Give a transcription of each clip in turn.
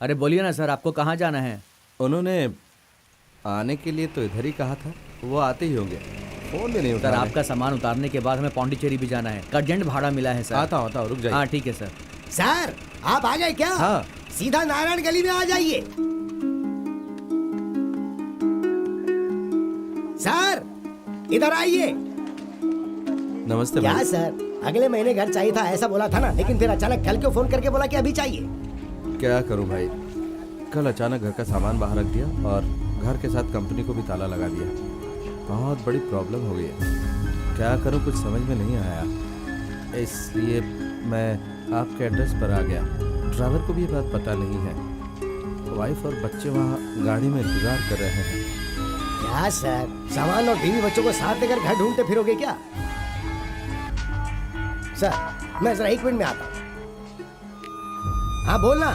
अरे बोलिए ना सर, आपको कहाँ जाना है? उन्होंने आने के लिए तो इधर ही कहा था, वो आते ही होंगे। फोन भी नहीं उठा सर रहे। आपका सामान उतारने के बाद हमें पौंडीचेरी भी जाना है, अर्जेंट भाड़ा मिला है सर। आता हूँ, रुक जाइए। हाँ ठीक है सर। सर आप आ गए क्या? हाँ। सीधा नारायण गली में आ जाइए। सर इधर आइए। नमस्ते क्या भाई। सर, अगले महीने घर चाहिए था ऐसा बोला था ना, लेकिन फिर अचानक कल क्यों फोन करके बोला कि अभी चाहिए? क्या करूं भाई, कल अचानक घर का सामान बाहर रख दिया और घर के साथ कंपनी को भी ताला लगा दिया। बहुत बड़ी प्रॉब्लम हो गई है, क्या करूं कुछ समझ में नहीं आया, इसलिए मैं आपके एड्रेस पर आ गया। ड्राइवर को भी ये बात पता नहीं है, वाइफ और बच्चे वहाँ गाड़ी में इंतजार कर रहे हैं। क्या सर, सामान और बीवी बच्चों को साथ लेकर घर ढूंढते फिरोगे क्या? सर मैं जरा 1 मिनट में आता हूँ। हाँ बोलना।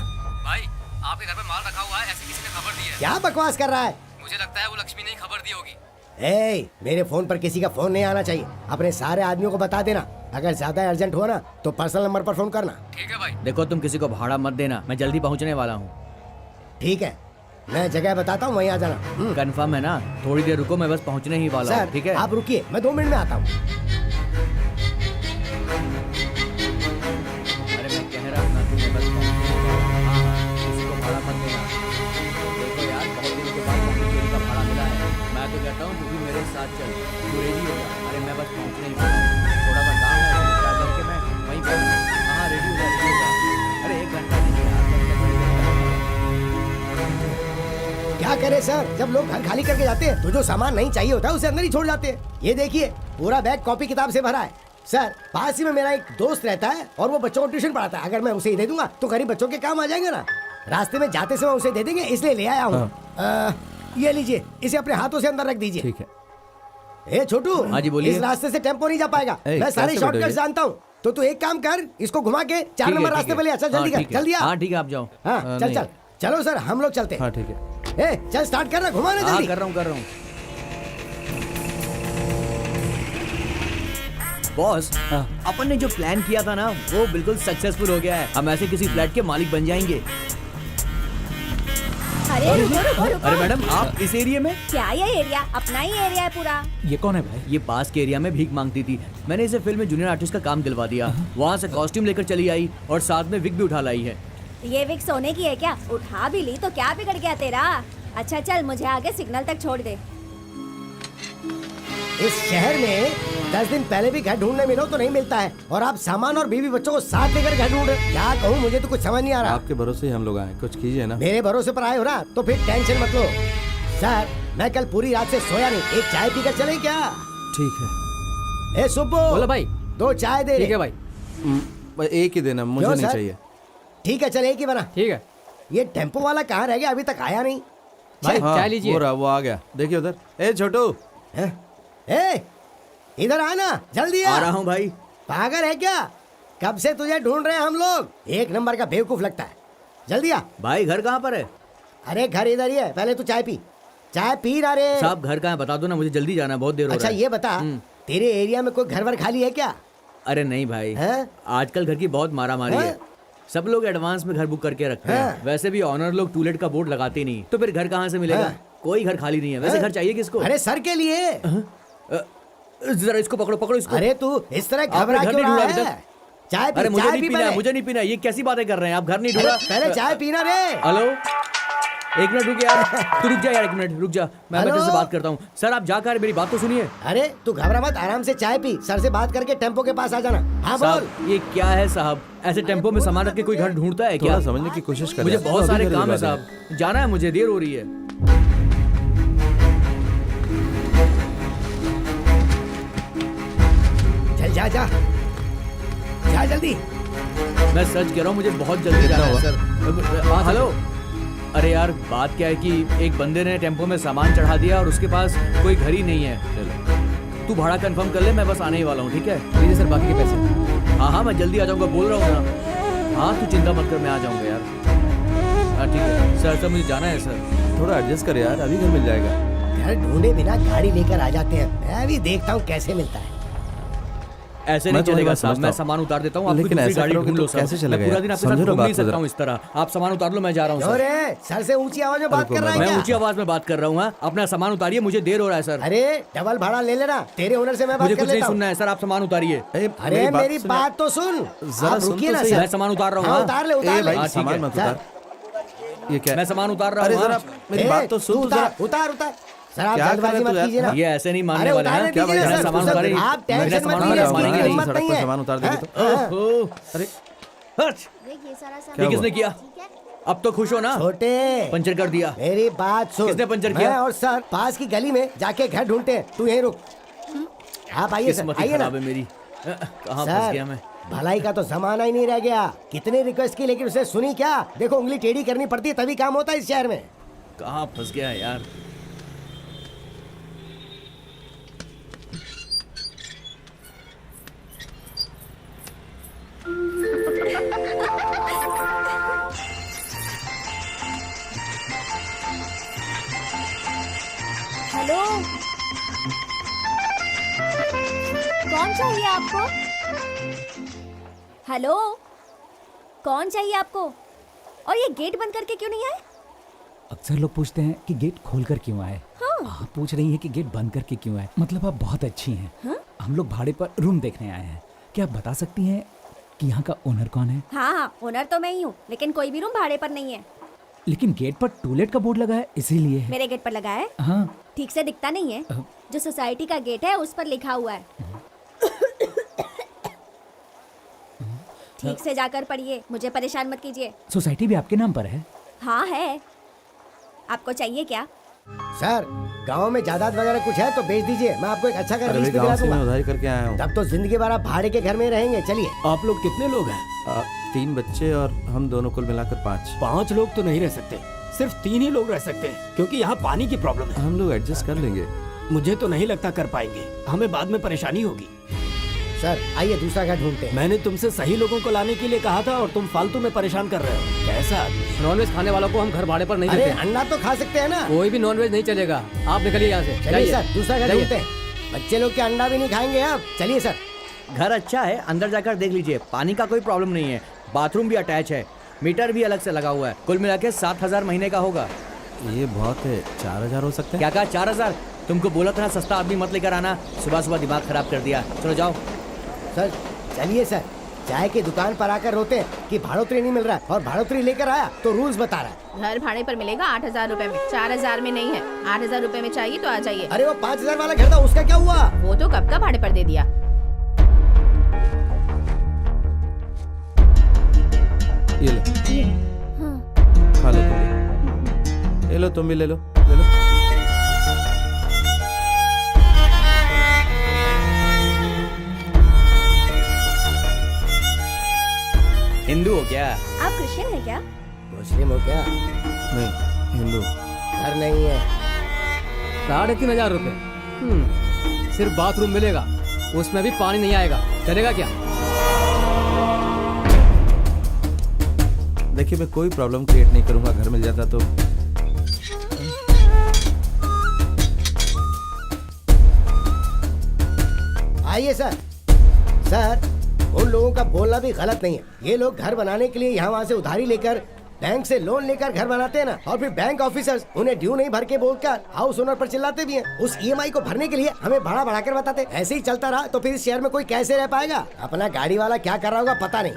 भाई आपके घर पे माल रखा हुआ है, ऐसे किसी ने खबर दी है। क्या बकवास कर रहा है? मुझे लगता है वो लक्ष्मी ने ही खबर दी होगी। ए, मेरे फोन पर किसी का फोन नहीं आना चाहिए। अपने सारे आदमियों को बता देना, अगर ज्यादा अर्जेंट हुआ ना तो पर्सनल नंबर पर फोन करना। ठीक है भाई। देखो तुम किसी को भाड़ा मत देना, मैं जल्दी पहुंचने वाला हूँ। ठीक है, मैं जगह बताता हूँ, वहीं आ जाना। कंफर्म है ना? थोड़ी देर रुको, मैं बस पहुंचने ही वाला हूँ। सर ठीक है आप रुकिए, मैं 2 मिनट में आता हूँ। अरे मैं कह रहा हूँ ना कि मैं बस पहुंचने ही वाला हूँ। हाँ, किसी को भाड़ा मत देना। देखो यार, बहुत दिन के बाद पौंडीचेरी का भाड़ा मिला है। मैं तो कहता हूँ तू भी मेरे साथ चल, तू रेडी हो जा। अरे मैं बस पहुंचने ही वाला हूँ, थोड़ा सा काम है, क्या करके मैं वहीं पर। हाँ रेडी हो जा, रेडी हो जा। अरे 1 घंटा नहीं यार, क्या करे सर, जब लोग घर खाली करके जाते हैं तो जो सामान नहीं चाहिए होता है उसे अंदर ही छोड़ जाते हैं। ये देखिए पूरा बैग कॉपी किताब से भरा है। सर पास ही में मेरा एक दोस्त रहता है और वो बच्चों को ट्यूशन पढ़ाता है। अगर मैं उसे ही दे दूंगा तो गरीब बच्चों के काम आ जाएंगे ना। रास्ते में जाते समय उसे दे देंगे, इसलिए ले आया हूँ। ये लीजिए, इसे अपने हाथों से अंदर रख दीजिए। ठीक है। ए छोटू, हाँ जी, बोलिए। इस रास्ते से टेम्पो नहीं जा पाएगा, मैं सारे कैसे शॉर्टकट बैठोगे? जानता हूँ। तो तू एक काम कर, इसको घुमा के 4 ठीक है, नंबर ठीक रास्ते है। पे ले आ। चल जल्दी हाँ, कर, ठीक है। जल्दी आ। हाँ ठीक है, आप जाओ। हाँ चल नहीं। चल चलो सर, हम लोग चलते हैं। हाँ ठीक है। ए चल स्टार्ट कर रहा, घुमाना हाँ जल्दी। कर रहा हूँ। बॉस, अपन ने जो प्लान किया था ना वो बिल्कुल सक्सेसफुल हो गया है। हम ऐसे किसी फ्लैट के मालिक बन जाएंगे। अरे रुको रुको रुको। अरे मैडम, आप इस एरिया में? क्या ये एरिया अपना ही एरिया है पूरा। ये कौन है भाई? ये पास के एरिया में भीख मांगती थी। मैंने इसे फिल्म में जूनियर आर्टिस्ट का काम दिलवा दिया। वहाँ से कॉस्ट्यूम लेकर चली आई और साथ में विग भी उठा लाई है। ये विग सोने की है क्या? उठा भी ली तो क्या बिगड़ गया तेरा? अच्छा चल, मुझे आगे सिग्नल तक छोड़ दे। इस शहर में 10 दिन पहले भी घर ढूंढने मिलो तो नहीं मिलता है, और आप सामान और बीवी बच्चों को साथ लेकर घर ढूंढ रहे। क्या कहूँ, मुझे तो कुछ समझ नहीं आ रहा। आपके भरोसे ही हम लोग आए, कुछ कीजिए ना। मेरे भरोसे पर आए हो ना तो फिर टेंशन मत लो। सर मैं कल पूरी रात से सोया नहीं, एक चाय पीकर चले क्या? ठीक है। ए सुब्बू, बोलो भाई। 2 चाय दे। ठीक है भाई। एक ही देना, मुझे क्यों नहीं सर? चाहिए। ठीक है चल, एक ही बना। ठीक है ये टेम्पो वाला कहाँ रह गया, अभी तक आया नहीं। भाई, हाँ, चाय लीजिए। वो रहा, वो आ गया। देखिए उधर। ए छोटू, हैं? ए इधर आना जल्दी आ रहा हूँ भाई। पागल है क्या? कब से तुझे ढूंढ रहे हैं हम लोग। 1 नंबर का बेवकूफ लगता है। जल्दी आ। भाई घर कहाँ पर है? अरे घर इधर ही है, पहले तू चाय पी। चाय पी ना रे। साहब घर कहाँ है बता दो ना, मुझे जल्दी जाना है, बहुत देर हो अच्छा रहा है। ये बता, तेरे एरिया में कोई घर वर खाली है क्या? अरे नहीं भाई, हैं? आजकल घर की बहुत मारामारी है। हैं? सब लोग एडवांस में घर बुक करके रखते हैं। हैं? वैसे भी ऑनर लोग टूलेट का बोर्ड लगाते नहीं, तो फिर घर कहाँ से मिलेगा? हैं? कोई घर खाली नहीं है। वैसे हैं? घर चाहिए किसको? अरे सर के लिए। जरा इसको पकड़ो, पकड़ो इसको। अरे तू इस तरह आपने घबरा घर क्यों नहीं ढूंढा रहा अभी है? तक? चाय पी, अरे मुझे चाय नहीं पी पीना, पहले। मुझे नहीं पीना। ये कैसी बातें कर रहे हैं आप? घर नहीं ढूंढा? अरे, पहले चाय पीना रे। हेलो, 1 मिनट रुक यार। तू रुक जा यार, 1 मिनट रुक जा, मैं हेलो? मैनेजर से बात करता हूँ। सर आप जाकर मेरी बात तो सुनिए। अरे तू घबरा मत, आराम से चाय पी। सर से बात करके टेम्पो के पास आ जाना। हाँ बोल। साहब ये क्या है साहब? ऐसे टेम्पो में सामान रख के कोई घर ढूंढता है क्या? थोड़ा समझने की कोशिश करें। मुझे बहुत सारे काम है साहब, जाना है मुझे, देर हो रही है। चल जा जा जा जल्दी। मैं सच कह रहा हूँ, मुझे बहुत जल्दी जाना है सर। हेलो, अरे यार बात क्या है कि एक बंदे ने टेम्पो में सामान चढ़ा दिया और उसके पास कोई घर ही नहीं है। तू भाड़ा कंफर्म कर ले, मैं बस आने ही वाला हूँ। ठीक है? लीजिए सर बाकी के पैसे। हाँ हाँ मैं जल्दी आ जाऊँगा, बोल रहा हूँ ना। हाँ तू चिंता मत कर, मैं आ जाऊँगा यार। हाँ ठीक है सर, सर मुझे जाना है सर। थोड़ा एडजस्ट कर यार, अभी घर मिल जाएगा। घर ढूंढे बिना गाड़ी लेकर आ जाते हैं। मैं भी देखता हूँ कैसे मिलता है। ऐसे मैं नहीं तुम्हारी चलेगा बात साहब, समझता मैं हूँ। सामान उतार देता हूँ, आप लेकिन दूसरी ऐसा गाड़ी करोगे ढूंढ लो तो सर। कैसे मैं चलेगा पूरा यार? दिन आपके साथ समझो घूम बात नहीं को सकता जरा। हूँ इस तरह। आप सामान उतार लो, मैं जा रहा हूँ क्यों सर। रे सर से ऊंची आवाज में बात कर रहा है मैं क्या? ऊंची आवाज में बात कर रहा हूँ। हाँ? अपना सामान उतारिए, मुझे देर हो रहा है सर। अरे डबल भाड़ा ले लेना, तेरे ओनर से मैं बात मुझे कर कुछ नहीं लेता हूँ। सुनना है सर, आप सामान उतारिए। अरे मेरी सुनिए। बात तो सुन, जरा आप सुन रुकिए तो ना सही। सर। मैं सामान उतार रहा हूँ। हाँ, हाँ? उतार ले, उतार ए ले। भाई हाँ, ठीक सामान है। मत सर। उतार। ये क्या मैं सामान उतार रहा अरे हूँ। जरा हाँ? मेरी बात तो सुन तू उतार जरा। उतार उतार सर, आप क्या कर जल्दबाजी रहे मत तू यार? कीजिए ना। ये ऐसे नहीं मानने अरे वाले उतारने हैं। क्या दीजिए ना भाई, सर, सामान सर, उतारिए। आप मेरा टेंशन मत सामान लीजिए, उतार इसकी मानेंगे कोई नहीं। हिम्मत सड़क नहीं पर है। सामान उतार देगी तो हाँ, ओहो, अरे हट! ये सारा सामान क्या ये किसने हुआ? किया? अब तो खुश हो ना? छोटे पंचर कर दिया। मेरी बात सुन। किसने पंचर मैं किया? और सर पास की गली में जाके घर ढूंढते हैं, तू यहीं रुक। आप आइए सर, किस्मत ही आइए ना खराब है मेरी। कहाँ फंस गया मैं? सर भलाई का तो जमाना ही नहीं रह गया। कितने रिक्वेस्ट की लेकिन उसे सुनी क्या? देखो उंगली टेढ़ी करनी पड़ती है तभी काम होता है इस शहर में। कहाँ फंस गया यार? हेलो, कौन चाहिए आपको? हेलो, कौन चाहिए आपको? और ये गेट बंद करके क्यों नहीं आए? अक्सर लोग पूछते हैं कि गेट खोलकर क्यों आए। हाँ। आप पूछ रही हैं कि गेट बंद करके क्यों आए। मतलब आप बहुत अच्छी हैं। हाँ? हम लोग भाड़े पर रूम देखने आए हैं। क्या आप बता सकती हैं कि यहाँ का ओनर कौन है? हाँ हाँ, ओनर तो मैं ही हूँ, लेकिन कोई भी रूम भाड़े पर नहीं है। लेकिन गेट पर टू लेट का बोर्ड लगा है, इसीलिए है। मेरे गेट पर लगा है, हाँ। ठीक से दिखता नहीं है। जो सोसाइटी का गेट है उस पर लिखा हुआ है। ठीक से जाकर पढ़िए, मुझे परेशान मत कीजिए। सोसाइटी भी आपके नाम पर है? हाँ है। आपको चाहिए क्या? सर गांव में जायदाद वगैरह कुछ है तो बेच दीजिए, मैं आपको एक अच्छा घर अरे लीज भाई पे दिला गाँव से मैं दूंगा। उधारी करके आया हूँ। तब तो जिंदगी भर आप भाड़े के घर में रहेंगे। चलिए। आप लोग कितने लोग हैं? 3 बच्चे और हम दोनों कुल मिलाकर 5। 5 लोग तो नहीं रह सकते, सिर्फ 3 ही लोग रह सकते हैं, क्योंकि यहाँ पानी की प्रॉब्लम है। हम लोग एडजस्ट कर लेंगे। मुझे तो नहीं लगता कर पाएंगे, हमें बाद में परेशानी होगी। सर आइए दूसरा घर ढूंढते हैं। मैंने तुमसे सही लोगों को लाने के लिए कहा था और तुम फालतू में परेशान कर रहे हो। कैसा आदमी? नॉनवेज खाने वालों को हम घर भाड़े पर नहीं अरे देते। अंडा तो खा सकते हैं ना। कोई भी नॉनवेज नहीं चलेगा। आप निकलिए यहाँ से। चलिए सर दूसरा घर ढूंढते हैं। बच्चे लोग के अंडा भी नहीं खाएंगे अब। चलिए सर। घर अच्छा है, अंदर जाकर देख लीजिए। पानी का कोई प्रॉब्लम नहीं है, बाथरूम भी अटैच है, मीटर भी अलग से लगा हुआ है। कुल मिला के 7,000 महीने का होगा। ये बहुत है, 4,000 हो सकते हैं। क्या कहा? 4,000? तुमको बोला था ना सस्ता आदमी मत लेकर आना। सुबह सुबह दिमाग खराब कर दिया। चलो जाओ। सर चलिए सर, चाय की दुकान पर आकर रोते हैं कि भाड़ोत्तरी नहीं मिल रहा है, और भाड़ोत्तरी लेकर आया तो रूल्स बता रहा है। घर भाड़े पर मिलेगा 8,000 रुपए में, 4,000 में नहीं है। 8,000 रुपए में चाहिए तो आ जाइए। अरे वो 5,000 वाला घर था, उसका क्या हुआ? वो तो कब का भाड़े पर दे दिया। ये लो, खा लो तुम भी। ये लो तुम भी ले लो, ले लो। हिंदू हो क्या? आप क्रिश्चियन है क्या? मुस्लिम हो क्या? नहीं, हिंदू। घर नहीं है। 3,500 रुपए। सिर्फ बाथरूम मिलेगा, उसमें भी पानी नहीं आएगा। चलेगा क्या? देखिए मैं कोई प्रॉब्लम क्रिएट नहीं करूंगा, घर मिल जाता तो। आइए सर। सर उन लोगों का बोलना भी गलत नहीं है। ये लोग घर बनाने के लिए यहाँ वहाँ से उधारी लेकर, बैंक से लोन लेकर घर बनाते हैं ना, और फिर बैंक ऑफिसर्स उन्हें ड्यू नहीं भर के बोलकर हाउस ओनर पर चिल्लाते भी हैं। उस ईएमआई को भरने के लिए हमें भाड़ा बढ़ाकर बताते हैं। ऐसे ही चलता रहा तो फिर इस शहर में कोई कैसे रह पाएगा? अपना गाड़ी वाला क्या कर रहा होगा पता नहीं।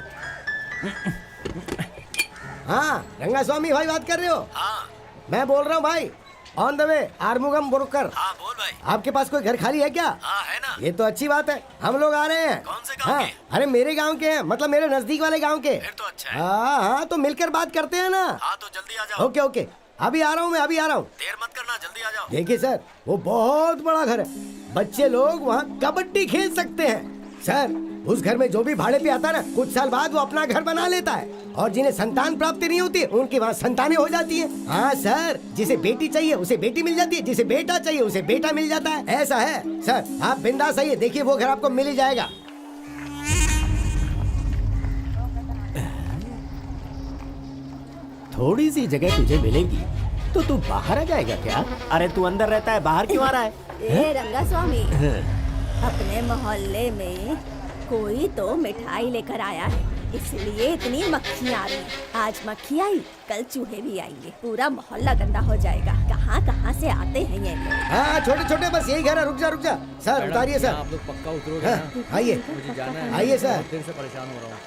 हाँ रंगा स्वामी भाई बात कर रहे हो? हाँ मैं बोल रहा हूँ भाई, ऑन द वे आरमुगम ब्रोकर। हाँ बोल भाई। आपके पास कोई घर खाली है क्या? हाँ है ना। ये तो अच्छी बात है, हम लोग आ रहे हैं। कौन से गांव हाँ, के? अरे मेरे गांव के हैं, मतलब मेरे नजदीक वाले गांव के। फिर तो अच्छा है। हाँ हाँ तो मिलकर बात करते हैं ना। हाँ तो जल्दी आ जाओ। ओके ओके, अभी आ रहा हूँ मैं, अभी आ रहा हूँ। देर मत करना, जल्दी आ जाओ। देखिए सर, वो बहुत बड़ा घर है, बच्चे लोग वहाँ कबड्डी खेल सकते हैं। सर उस घर में जो भी भाड़े पे आता है ना, कुछ साल बाद वो अपना घर बना लेता है, और जिन्हें संतान प्राप्ति नहीं होती उनकी वहाँ संतानें हो जाती हैं। हाँ सर, जिसे बेटी चाहिए उसे बेटी मिल जाती है, जिसे बेटा चाहिए उसे बेटा मिल जाता है। ऐसा है सर, आप बिंदास आइए, देखिए वो घर आपको मिल ही जाएगा। थोड़ी सी जगह तुझे मिलेगी तो तू बाहर आ जाएगा क्या? अरे तू अंदर रहता है, बाहर क्यों आ रहा है? ए रंगा स्वामी, अपने मोहल्ले में कोई तो मिठाई लेकर आया है, इसलिए इतनी मक्खियाँ आ रही हैं। आज मक्खी आई, कल चूहे भी आएंगे, पूरा मोहल्ला गंदा हो जाएगा। कहाँ कहाँ से आते हैं ये लोग। हाँ छोटे छोटे बस यही घर है, रुक जा सर, उतारिए सर। आप लोग पक्का उतरोगे हाँ, ना? आइए मुझे जाना है। आइए सर। बहुत देर से परेशान हो रहा हूँ।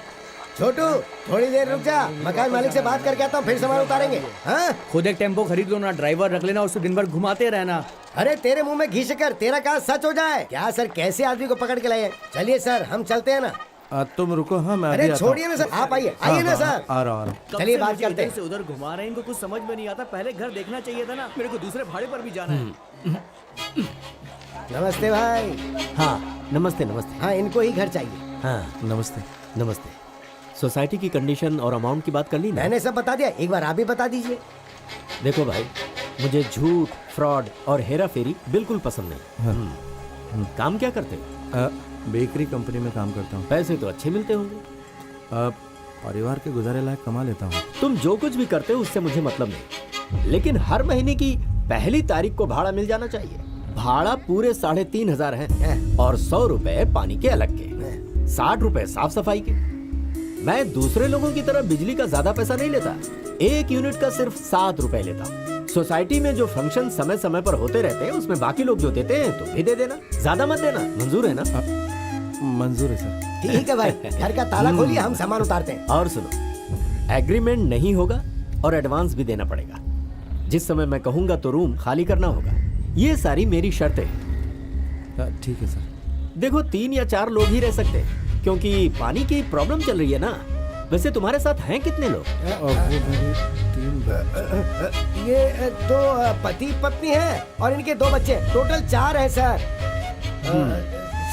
छोटू थोड़ी देर रुक जा, मकान मालिक से बात करके आता हूँ, फिर सामान उतारेंगे। हाँ खुद एक टेम्पो खरीद लो ना, ड्राइवर रख लेना, उसको दिन भर घुमाते रहना। अरे तेरे मुंह में घी शक्कर, तेरा कहा सच हो जाए क्या सर? कैसे आदमी को पकड़ के लाए? चलिए सर हम चलते हैं ना। तुम रुको, हाँ मैं अरे अभी आता हूँ। छोड़िए ना सर, आप आइए आइए ना सर। आ रहा हूँ। कब चलिए से बात मुझे करते इधर हैं। से उधर घुमा रहे हैं, इनको कुछ समझ में नहीं आता। पहले घर देखना चाहिए था ना, मेरे को दूसरे भाड़े पर भी जाना है। नमस्ते भाई। हाँ नमस्ते नमस्ते। हाँ इनको ही घर चाहिए। हाँ नमस्ते। नमस्ते। सोसाइटी की कंडीशन और अमाउंट की बात कर ली ना? मैंने सब बता दिया, एक बार आप भी बता दीजिए। देखो भाई, मुझे झूठ, फ्रॉड और हेरा फेरी बिल्कुल पसंद नहीं। काम क्या करते हो? बेकरी कंपनी में काम करता हूँ। पैसे तो अच्छे मिलते होंगे। परिवार के गुजारे लायक कमा लेता हूँ। तुम जो कुछ भी करते हो उससे मुझे मतलब नहीं, लेकिन हर महीने की पहली तारीख को भाड़ा मिल जाना चाहिए। भाड़ा पूरे 3,500 है और 100 रुपए पानी के अलग के, 60 रुपए साफ सफाई के। मैं दूसरे लोगों की तरह बिजली का ज्यादा पैसा नहीं लेता, 1 यूनिट का सिर्फ 7 रुपए लेता हूँ। सोसाइटी में जो फंक्शन समय समय पर होते रहते हैं उसमें बाकी लोग जो देते हैं तो भी दे देना, ज्यादा मत देना। मंजूर है ना? मंजूर है सर। ठीक है भाई, घर का ताला खोलिए, हम सामान उतारते हैं। और सुनो, एग्रीमेंट नहीं होगा और एडवांस भी देना पड़ेगा। जिस समय मैं कहूंगा तो रूम खाली करना होगा। ये सारी मेरी शर्तें हैं। ठीक है सर। देखो 3 या 4 लोग ही रह सकते हैं क्योंकि पानी की प्रॉब्लम चल रही है ना। वैसे तुम्हारे साथ हैं कितने लोग? और वो मेरे 3 ये 2 पति पत्नी हैं और इनके 2 बच्चे, टोटल 4 हैं सर।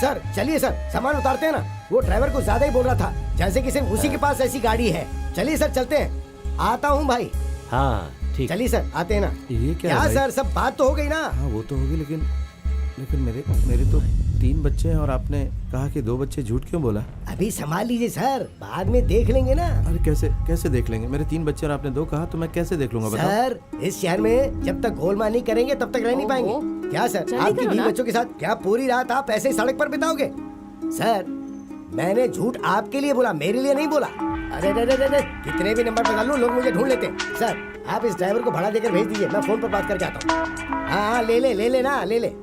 सर चलिए सर, सामान उतारते हैं ना। वो ड्राइवर को ज्यादा ही बोल रहा था, जैसे कि सिर्फ उसी के पास ऐसी गाड़ी है। चलिए सर चलते हैं, आता हूँ भाई। हाँ ठीक। चलिए सर आते हैं ना। ये क्या है भाई? सर सब बात तो हो गई ना। हाँ वो तो होगी, लेकिन मेरे तो 3 बच्चे हैं और आपने कहा कि 2 बच्चे। झूठ क्यों बोला? अभी संभाल लीजिए सर, बाद में देख लेंगे ना। अरे कैसे देख लेंगे? मेरे 3 बच्चे और आपने 2 कहा, तो मैं कैसे देख लूंगा बताओ? सर इस शहर में जब तक गोलमाल नहीं करेंगे तब तक रह नहीं पाएंगे। क्या सर, जल्दी आपकी करो 20 ना। बच्चों के साथ क्या पूरी रात आप ऐसे ही सड़क पर बिताओगे? सर मैंने झूठ आपके लिए बोला, मेरे लिए नहीं बोला। अरे रे, कितने भी नंबर बदल लूं, लोग मुझे ढूंढ लेते हैं। सर आप इस ड्राइवर को भाड़ा देकर भेज दीजिए, मैं फोन पर बात करके आता हूँ। हाँ ले ले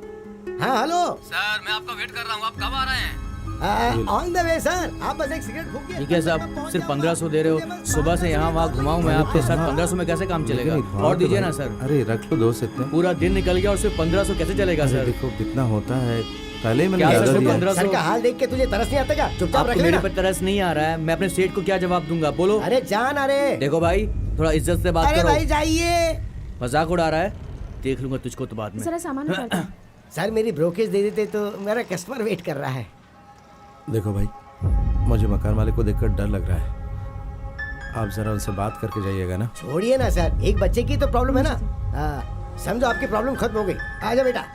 हाँ हेलो सर, मैं आपका वेट कर रहा हूँ। आप कब आ रहे हैं? On the way sir. आप बस एक सिगरेट फूकिए। ठीक है साहब, सिर्फ 1500 दे रहे हो। सुबह से यहाँ वहाँ घुमाऊं मैं आपके साथ, 1500 में कैसे काम चलेगा? और दीजिए ना सर। अरे रख लो दोस्त, इतने पूरा दिन निकल गया और सिर्फ 1500 कैसे चलेगा अरे सर? देखो कितना होता है, पहले ही मैंने क्या ज्यादा सर, दिया है। 1500? सर का हाल देख के तुझे तरस नहीं आता क्या? चुपचाप रख आपको मेरे लेना। पर तरस नहीं आ रहा है, मैं अपने सेठ को क्या जवाब दूंगा? बोलो। अरे जान, अरे देखो भाई, थोड़ा इज्जत से बात अरे करो। भाई जाइए। मजाक उड़ा रहा है, देख लूंगा तुझको तो बाद में। जरा सामान उतारते हैं। सर मेरी ब्रोकेज दे देते तो मेरा कस्टमर वेट कर रहा है। देखो भाई, मुझे मकान वाले को देखकर डर लग रहा है। आप जरा उनसे बात करके जाइएगा ना। छोड़िए ना सर, एक बच्चे की तो प्रॉब्लम है ना। समझो आपकी प्रॉब्लम खत्म हो गई। आजा बेटा।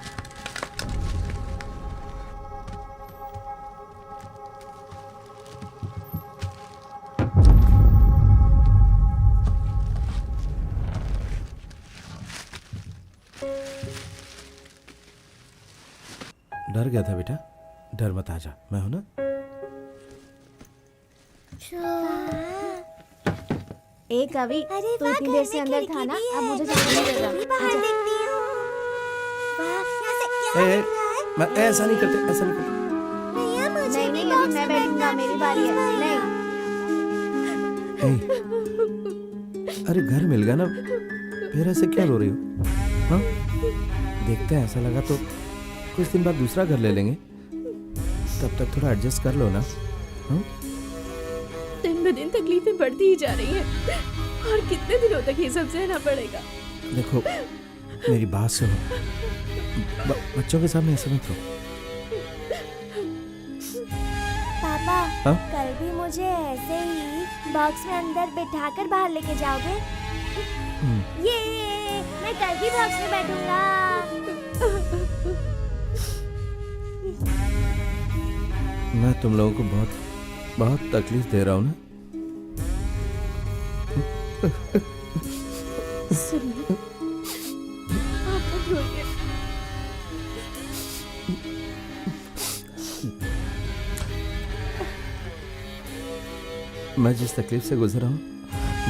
डर गया था बेटा, डर मत, आजा, मैं हूं ना। एक कवि, तू इतनी देर से अंदर था ना, अब मुझे जाने नहीं दे रहा। ए, मैं ऐसा नहीं करते, ऐसा नहीं करते। नहीं नहीं, अभी मैं बैठूंगा, मेरी बारी है। नहीं ए, अरे घर मिल गया ना, फिर ऐसे क्या रो रही हो? हाँ, देखते हैं, ऐसा लगा तो कुछ दिन बाद दूसरा घर ले लेंगे, तब तक थोड़ा एडजस्ट कर लो ना। हाँ? दिन ब दिन तकलीफें बढ़ती ही जा रही हैं और कितने दिनों तक ये सब सहना पड़ेगा? देखो मेरी बात सुनो, बच्चों के सामने ऐसे मत रो। पापा, हाँ? कल भी मुझे ऐसे ही बॉक्स में अंदर बिठाकर बाहर लेके जाओगे? ये मैं कल भी बॉक्स में बैठूंगा। मैं तुम लोगों को बहुत तकलीफ दे रहा हूँ ना। सुनिए, आप मत रोइए। मैं जिस तकलीफ से गुजरा हूँ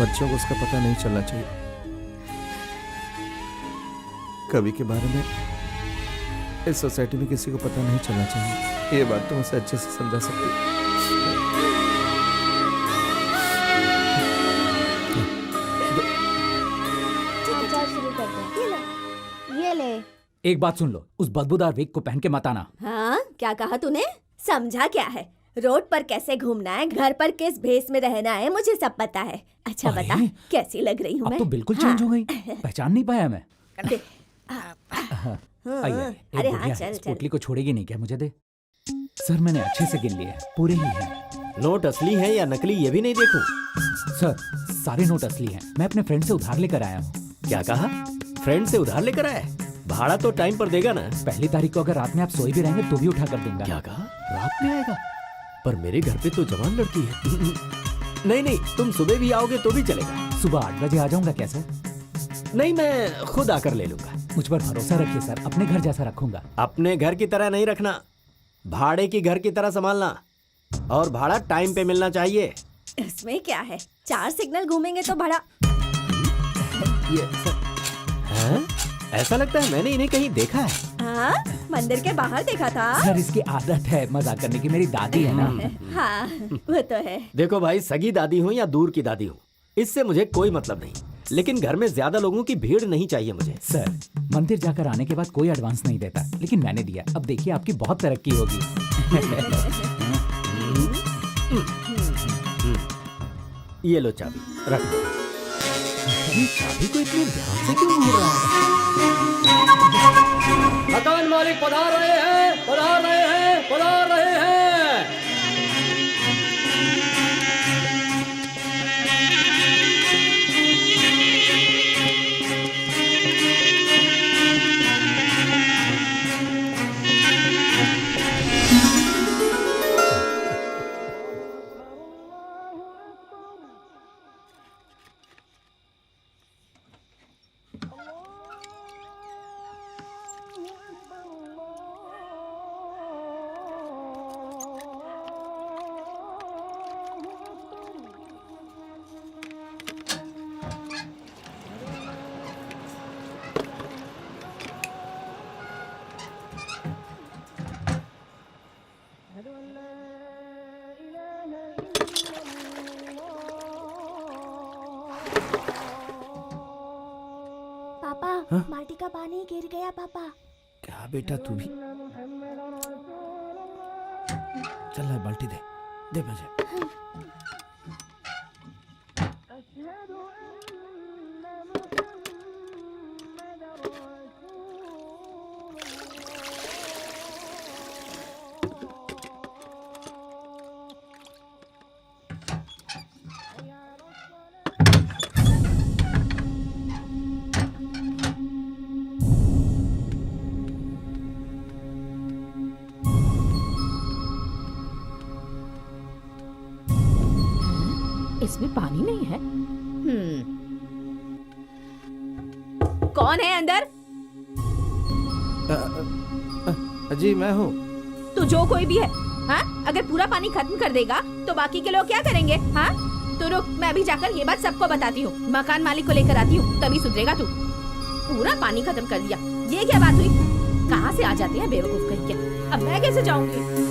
बच्चों को उसका पता नहीं चलना चाहिए। कवि के बारे में इस सोसाइटी में किसी को पता नहीं चलना चाहिए। ये बात तो उसे अच्छे से समझा सकती। शुरू कर दो। ये ले। एक बात सुन लो, उस बदबूदार विग को पहन के मत आना। हाँ, क्या कहा तूने? समझा क्या है? रोड पर कैसे घूमना है, घर पर किस भेष में रहना है, मुझे सब पता है। अच्छा अरे, बता, कैसी लग रही हूँ अब मैं? तो बिल्कुल चेंज हो गई, पहचान नहीं पाया मैं। आइए, अरे हाँ, चल चल। पोटली को छोड़ेगी नहीं क्या? मुझे दे। सर मैंने अच्छे से गिन लिए, पूरे ही हैं। नोट असली है या नकली ये भी नहीं देखूं। सर सारे नोट असली हैं, मैं अपने फ्रेंड से उधार लेकर आया हूँ। क्या कहा? फ्रेंड से उधार लेकर आए? भाड़ा तो टाइम पर देगा ना? 1 तारीख को अगर रात में आप सोए भी रहेंगे तो भी उठा कर दूंगा। क्या कहा? रात में आएगा? पर मेरे घर पे तो जवान लड़की है। नहीं नहीं, तुम सुबह भी आओगे तो भी चलेगा। सुबह 8 बजे आ जाऊंगा क्या सर? नहीं, मैं खुद आकर ले लूंगा। मुझ पर भरोसा रखिए सर, अपने घर जैसा रखूंगा। अपने घर की तरह नहीं रखना, भाड़े की घर की तरह संभालना, और भाड़ा टाइम पे मिलना चाहिए। इसमें क्या है? 4 सिग्नल घूमेंगे तो भाड़ा। ये हैं? ऐसा लगता है मैंने इन्हें कहीं देखा है। हाँ, मंदिर के बाहर देखा था। सर इसकी आदत है मजाक करने की, मेरी दादी है ना। हाँ, वो तो है। देखो भाई, सगी दादी हो या दूर की दादी हो, इससे मुझे कोई मतलब नहीं, लेकिन घर में ज्यादा लोगों की भीड़ नहीं चाहिए मुझे। सर मंदिर जाकर आने के बाद कोई एडवांस नहीं देता, लेकिन मैंने दिया। अब देखिए आपकी बहुत तरक्की होगी। ये लो चाबी, रख दो। अरे चाबी को इतने ध्यान से क्यों घूर रहा है? मकान मालिक पधार रहे हैं, पधार रहे हैं, पधार रहे हैं। पापा, बाल्टी का पानी गिर गया पापा। क्या बेटा तू भी? चल ना बाल्टी दे, दे मुझे। इसमें पानी नहीं है। कौन है अंदर? जी मैं हूँ। तू जो कोई भी है, हाँ? अगर पूरा पानी खत्म कर देगा तो बाकी के लोग क्या करेंगे? हाँ? तो रुक, मैं भी जाकर ये बात सबको बताती हूँ। मकान मालिक को लेकर आती हूँ, तभी सुधरेगा तू। पूरा पानी खत्म कर दिया, ये क्या बात हुई? कहाँ से आ जाते हैं बेवकूफ कहीं के। अब मैं कैसे जाऊंगी?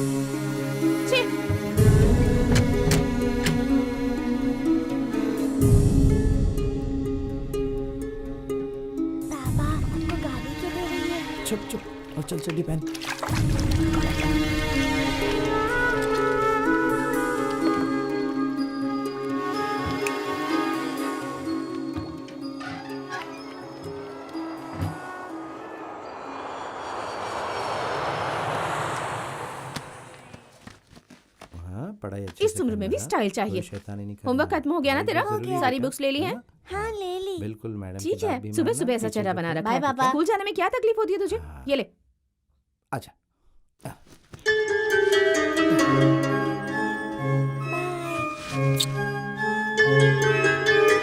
चुप चुप और चल चड्डी पहन। पढ़ाई अच्छी इस उम्र में भी स्टाइल चाहिए। होमवर्क खत्म हो गया ना तेरा? सारी बुक्स ले ली हैं? हाँ ले ली। बिल्कुल मैडम। ठीक है, सुबह सुबह ऐसा चेहरा बना रखा है। बाय पापा। स्कूल जाने में क्या तकलीफ होती है तुझे? ये ले। अच्छा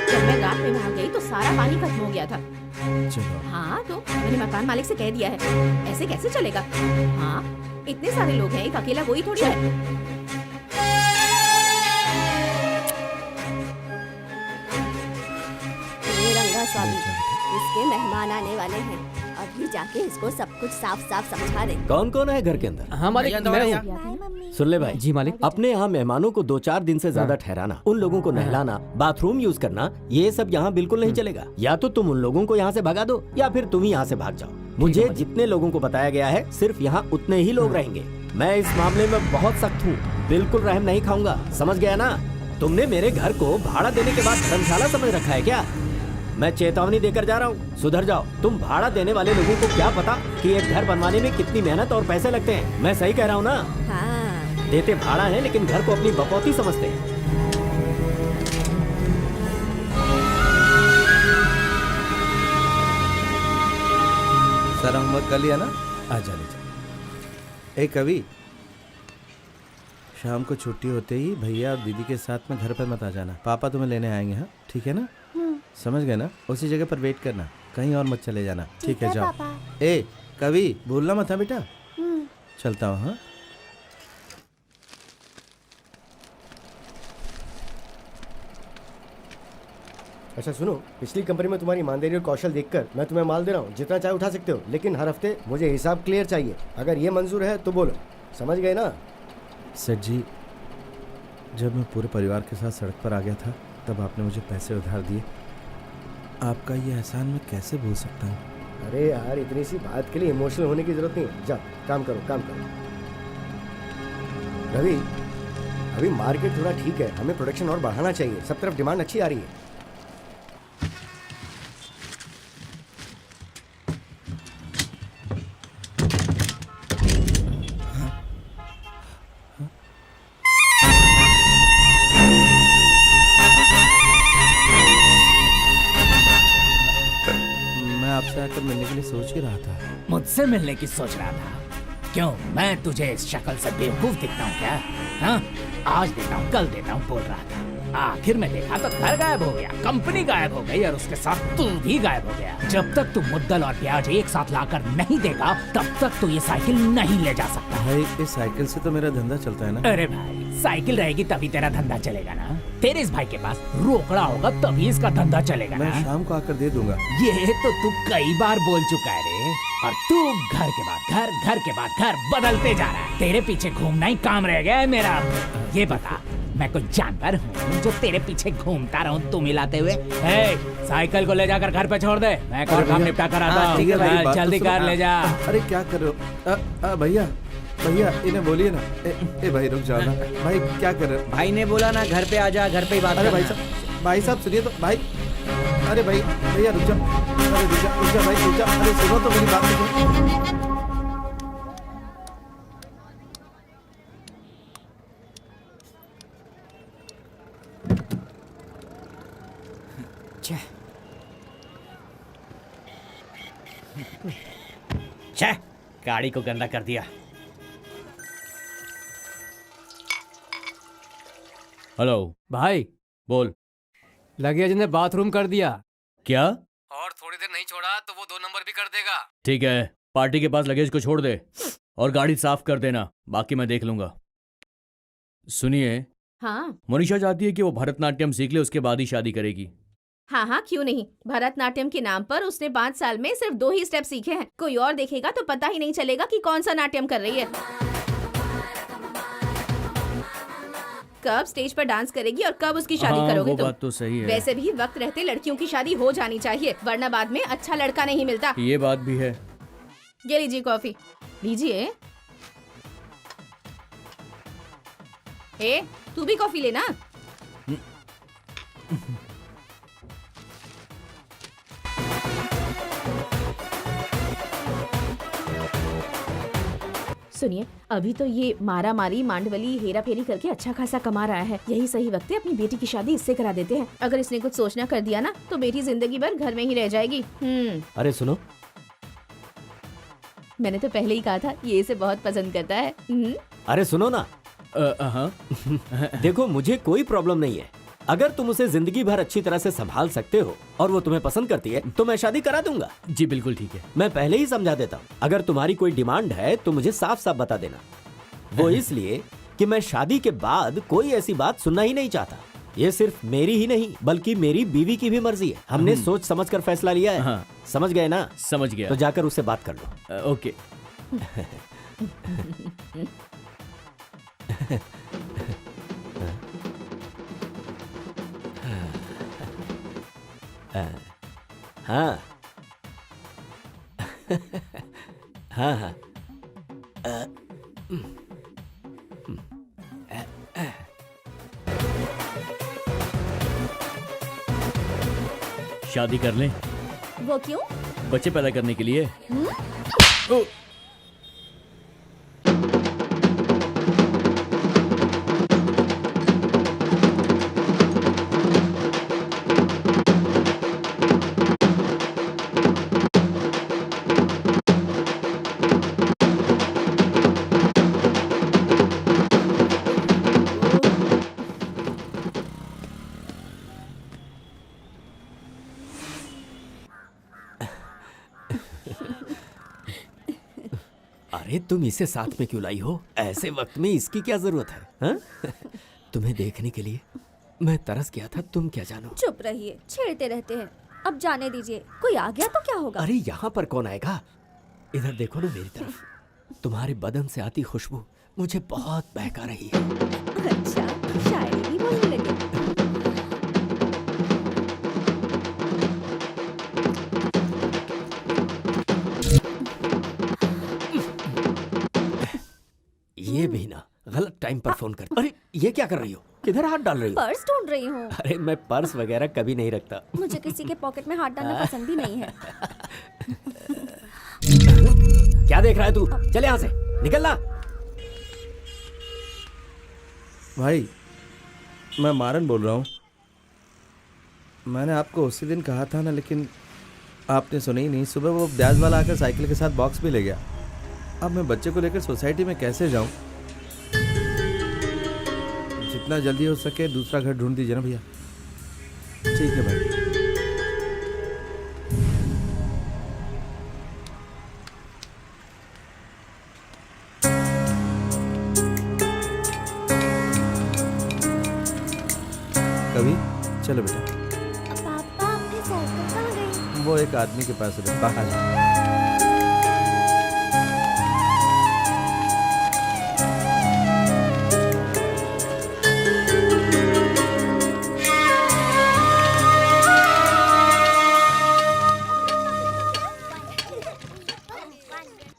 जब मैं रात में भाग गई तो सारा पानी खत्म हो गया था। चलो। हाँ तो मैंने मकान मालिक से कह दिया है। ऐसे कैसे चलेगा? हाँ, इतने सारे लोग हैं, एक अकेला कोई थोड़ी है। स्वामी, इसके मेहमान आने वाले हैं। अभी जाके इसको सब कुछ साफ साफ समझा दे। कौन कौन है घर के अंदर? हाँ मालिक, मैं हूँ। सुन ले भाई जी मालिक। अपने यहाँ मेहमानों को 2-4 दिन से ज्यादा ठहराना, उन लोगों को नहलाना, बाथरूम यूज करना, ये सब यहाँ बिल्कुल नहीं चलेगा। या तो तुम उन लोगों को यहाँ से भगा दो या फिर तुम ही यहाँ से भाग जाओ। मुझे जितने लोगों को बताया गया है सिर्फ यहाँ उतने ही लोग रहेंगे। मैं इस मामले में बहुत सख्त हूँ, बिल्कुल रहम नहीं खाऊंगा, समझ गया ना? तुमने मेरे घर को भाड़ा देने के बाद धर्मशाला समझ रखा है क्या? मैं चेतावनी देकर जा रहा हूँ, सुधर जाओ। तुम भाड़ा देने वाले लोगों को क्या पता कि एक घर बनवाने में कितनी मेहनत और पैसे लगते हैं। मैं सही कह रहा हूँ ना? हाँ। देते भाड़ा है लेकिन घर को अपनी बकौती समझते हैं। सारा होमवर्क कर लिया ना? आ जा ले जा। ए कवि, शाम को छुट्टी होते ही भैया और दीदी के साथ में घर पर मत आ जाना। पापा तुम्हें लेने आएंगे। हाँ ठीक है ना? समझ गए ना? उसी जगह पर वेट करना, कहीं और मत चले जाना। ठीक है जाओ। ए कवि, भूलना मत। हाँ बेटा, चलता हूँ। हाँ अच्छा सुनो, पिछली कंपनी में तुम्हारी ईमानदारी और कौशल देखकर मैं तुम्हें माल दे रहा हूँ, जितना चाहे उठा सकते हो, लेकिन हर हफ्ते मुझे हिसाब क्लियर चाहिए। अगर ये मंजूर है तो बोलो, समझ गए ना? सेठ जी, जब मैं पूरे परिवार के साथ सड़क पर आ गया था तब आपने मुझे पैसे उधार दिए। आपका ये एहसान मैं कैसे भूल सकता हूँ? अरे यार, इतनी सी बात के लिए इमोशनल होने की जरूरत नहीं है। जाओ काम करो, काम करो। रवि, अभी मार्केट थोड़ा ठीक है, हमें प्रोडक्शन और बढ़ाना चाहिए। सब तरफ डिमांड अच्छी आ रही है। आपसे आकर मिलने के लिए सोच ही रहा था। मुझसे मिलने की सोच रहा था? क्यों, मैं तुझे इस शक्ल से बेवकूफ दिखता हूँ क्या? हाँ, आज देता हूँ कल देता हूँ बोल रहा था, आखिर में देखा तो घर गायब हो गया, कंपनी गायब हो गई और उसके साथ तू भी गायब हो गया। जब तक तू मुद्दल और ब्याज एक साथ लाकर नहीं देगा तब तक तू ये साइकिल नहीं ले जा सकता। भाई, इस साइकिल से तो मेरा धंधा चलता है ना। अरे भाई, साइकिल रहेगी तभी तेरा धंधा चलेगा ना। तेरे इस भाई के पास रोकड़ा होगा तभी इसका धंधा चलेगा मैं ना। शाम को आकर दे दूंगा। ये तो तू कई बार बोल चुका है रे, और तू घर के बाद घर, घर के बाद घर बदलते जा रहा है। तेरे पीछे घूमना ही काम रह गया है मेरा। ये बता, मैं कोई जानवर हूँ जो तेरे पीछे घूमता रहूं तू मिलाते हुए? साइकिल को ले जाकर घर पे छोड़ दे, मैं और काम निपटा कर आता हूँ। जल्दी कार ले जा। अरे क्या कर रहे हो भैया? भैया इन्हें बोलिए ना। ए भाई रुक जाओ ना। भाई क्या कर रहे हो? भाई ने बोला ना घर पे आ जा, घर पे ही बात। अरे भाई साहब सुनिए तो भाई। अरे भाई भैया रुक जाओ। अरे रुक जाओ भाई, रुक जाओ। अरे सुनो तो मेरी बात सुनो। छह, गाड़ी को गंदा कर दिया। हेलो भाई, बोल। लगेज ने बाथरूम कर दिया। क्या? और थोड़ी देर नहीं छोड़ा तो वो 2 नंबर भी कर देगा। ठीक है, पार्टी के पास लगेज को छोड़ दे और गाड़ी साफ कर देना, बाकी मैं देख लूंगा। सुनिए, हाँ मनीषा चाहती है कि वो भरतनाट्यम सीख ले, उसके बाद ही शादी करेगी। हाँ हाँ, क्यों नहीं। भरतनाट्यम के नाम पर उसने 5 साल में सिर्फ 2 ही स्टेप सीखे हैं। कोई और देखेगा तो पता ही नहीं चलेगा कि कौन सा नाट्यम कर रही है। कब स्टेज पर डांस करेगी और कब उसकी शादी करोगे वो तुम? बात तो सही है। वैसे भी वक्त रहते लड़कियों की शादी हो जानी चाहिए, वरना बाद में अच्छा लड़का नहीं मिलता। ये बात भी है। ये लीजिए कॉफी, लीजिए। ए, तू भी कॉफी लेना। सुनिए, अभी तो ये मारा मारी मांडवली हेरा फेरी करके अच्छा खासा कमा रहा है। यही सही वक्त है अपनी बेटी की शादी इससे करा देते हैं। अगर इसने कुछ सोचना कर दिया ना तो बेटी जिंदगी भर घर में ही रह जाएगी। अरे सुनो, मैंने तो पहले ही कहा था ये इसे बहुत पसंद करता है। अरे सुनो ना। हाँ। देखो, मुझे कोई प्रॉब्लम नहीं है। अगर तुम उसे जिंदगी भर अच्छी तरह से संभाल सकते हो और वो तुम्हें पसंद करती है तो मैं शादी करा दूंगा। जी बिल्कुल ठीक है। मैं पहले ही समझा देता हूँ, अगर तुम्हारी कोई डिमांड है तो मुझे साफ साफ बता देना। वो इसलिए कि मैं शादी के बाद कोई ऐसी बात सुनना ही नहीं चाहता। ये सिर्फ मेरी ही नहीं बल्कि मेरी बीवी की भी मर्जी है। हमने सोच समझ कर फैसला लिया है। हाँ। समझ गए ना? समझ गया। तो जाकर उससे बात कर लो। ओके। हाँ हाँ हाँ शादी कर लें? वो क्यों? बच्चे पैदा करने के लिए। ओ, अरे तुम इसे साथ में क्यों लाई हो? ऐसे वक्त में इसकी क्या जरूरत है? हाँ? तुम्हें देखने के लिए मैं तरस गया था, तुम क्या जानो। चुप रहिए, छेड़ते रहते हैं। अब जाने दीजिए, कोई आ गया तो क्या होगा? अरे यहाँ पर कौन आएगा? इधर देखो ना मेरी तरफ। तुम्हारे बदन से आती खुशबू मुझे बहुत बहका रही है। अच्छा, शायरी भी बोलने लगे। ये भी ना गलत टाइम पर फोन कर। अरे ये क्या कर रही हो? किधर हाथ डाल रही हो? पर्स ढूंढ रही हूँ। अरे मैं पर्स वगैरह कभी नहीं रखता। मुझे किसी के पॉकेट में हाथ डालना पसंद भी नहीं है। क्या देख रहा है तू? चल यहाँ से निकलना। भाई मैं मारन बोल रहा हूँ। मैंने आपको उसी दिन कहा था ना, लेकिन आपने सुनी ही नहीं। सुबह वो ब्याज वाला आकर साइकिल के साथ बॉक्स भी ले गया। अब मैं बच्चे को लेकर सोसाइटी में कैसे जाऊं? जितना जल्दी हो सके दूसरा घर ढूंढ दीजिए ना भैया। ठीक है भाई। कभी चलो बेटा। पापा, अपनी साइकिल कहाँ गई? वो एक आदमी के पास है बाहर।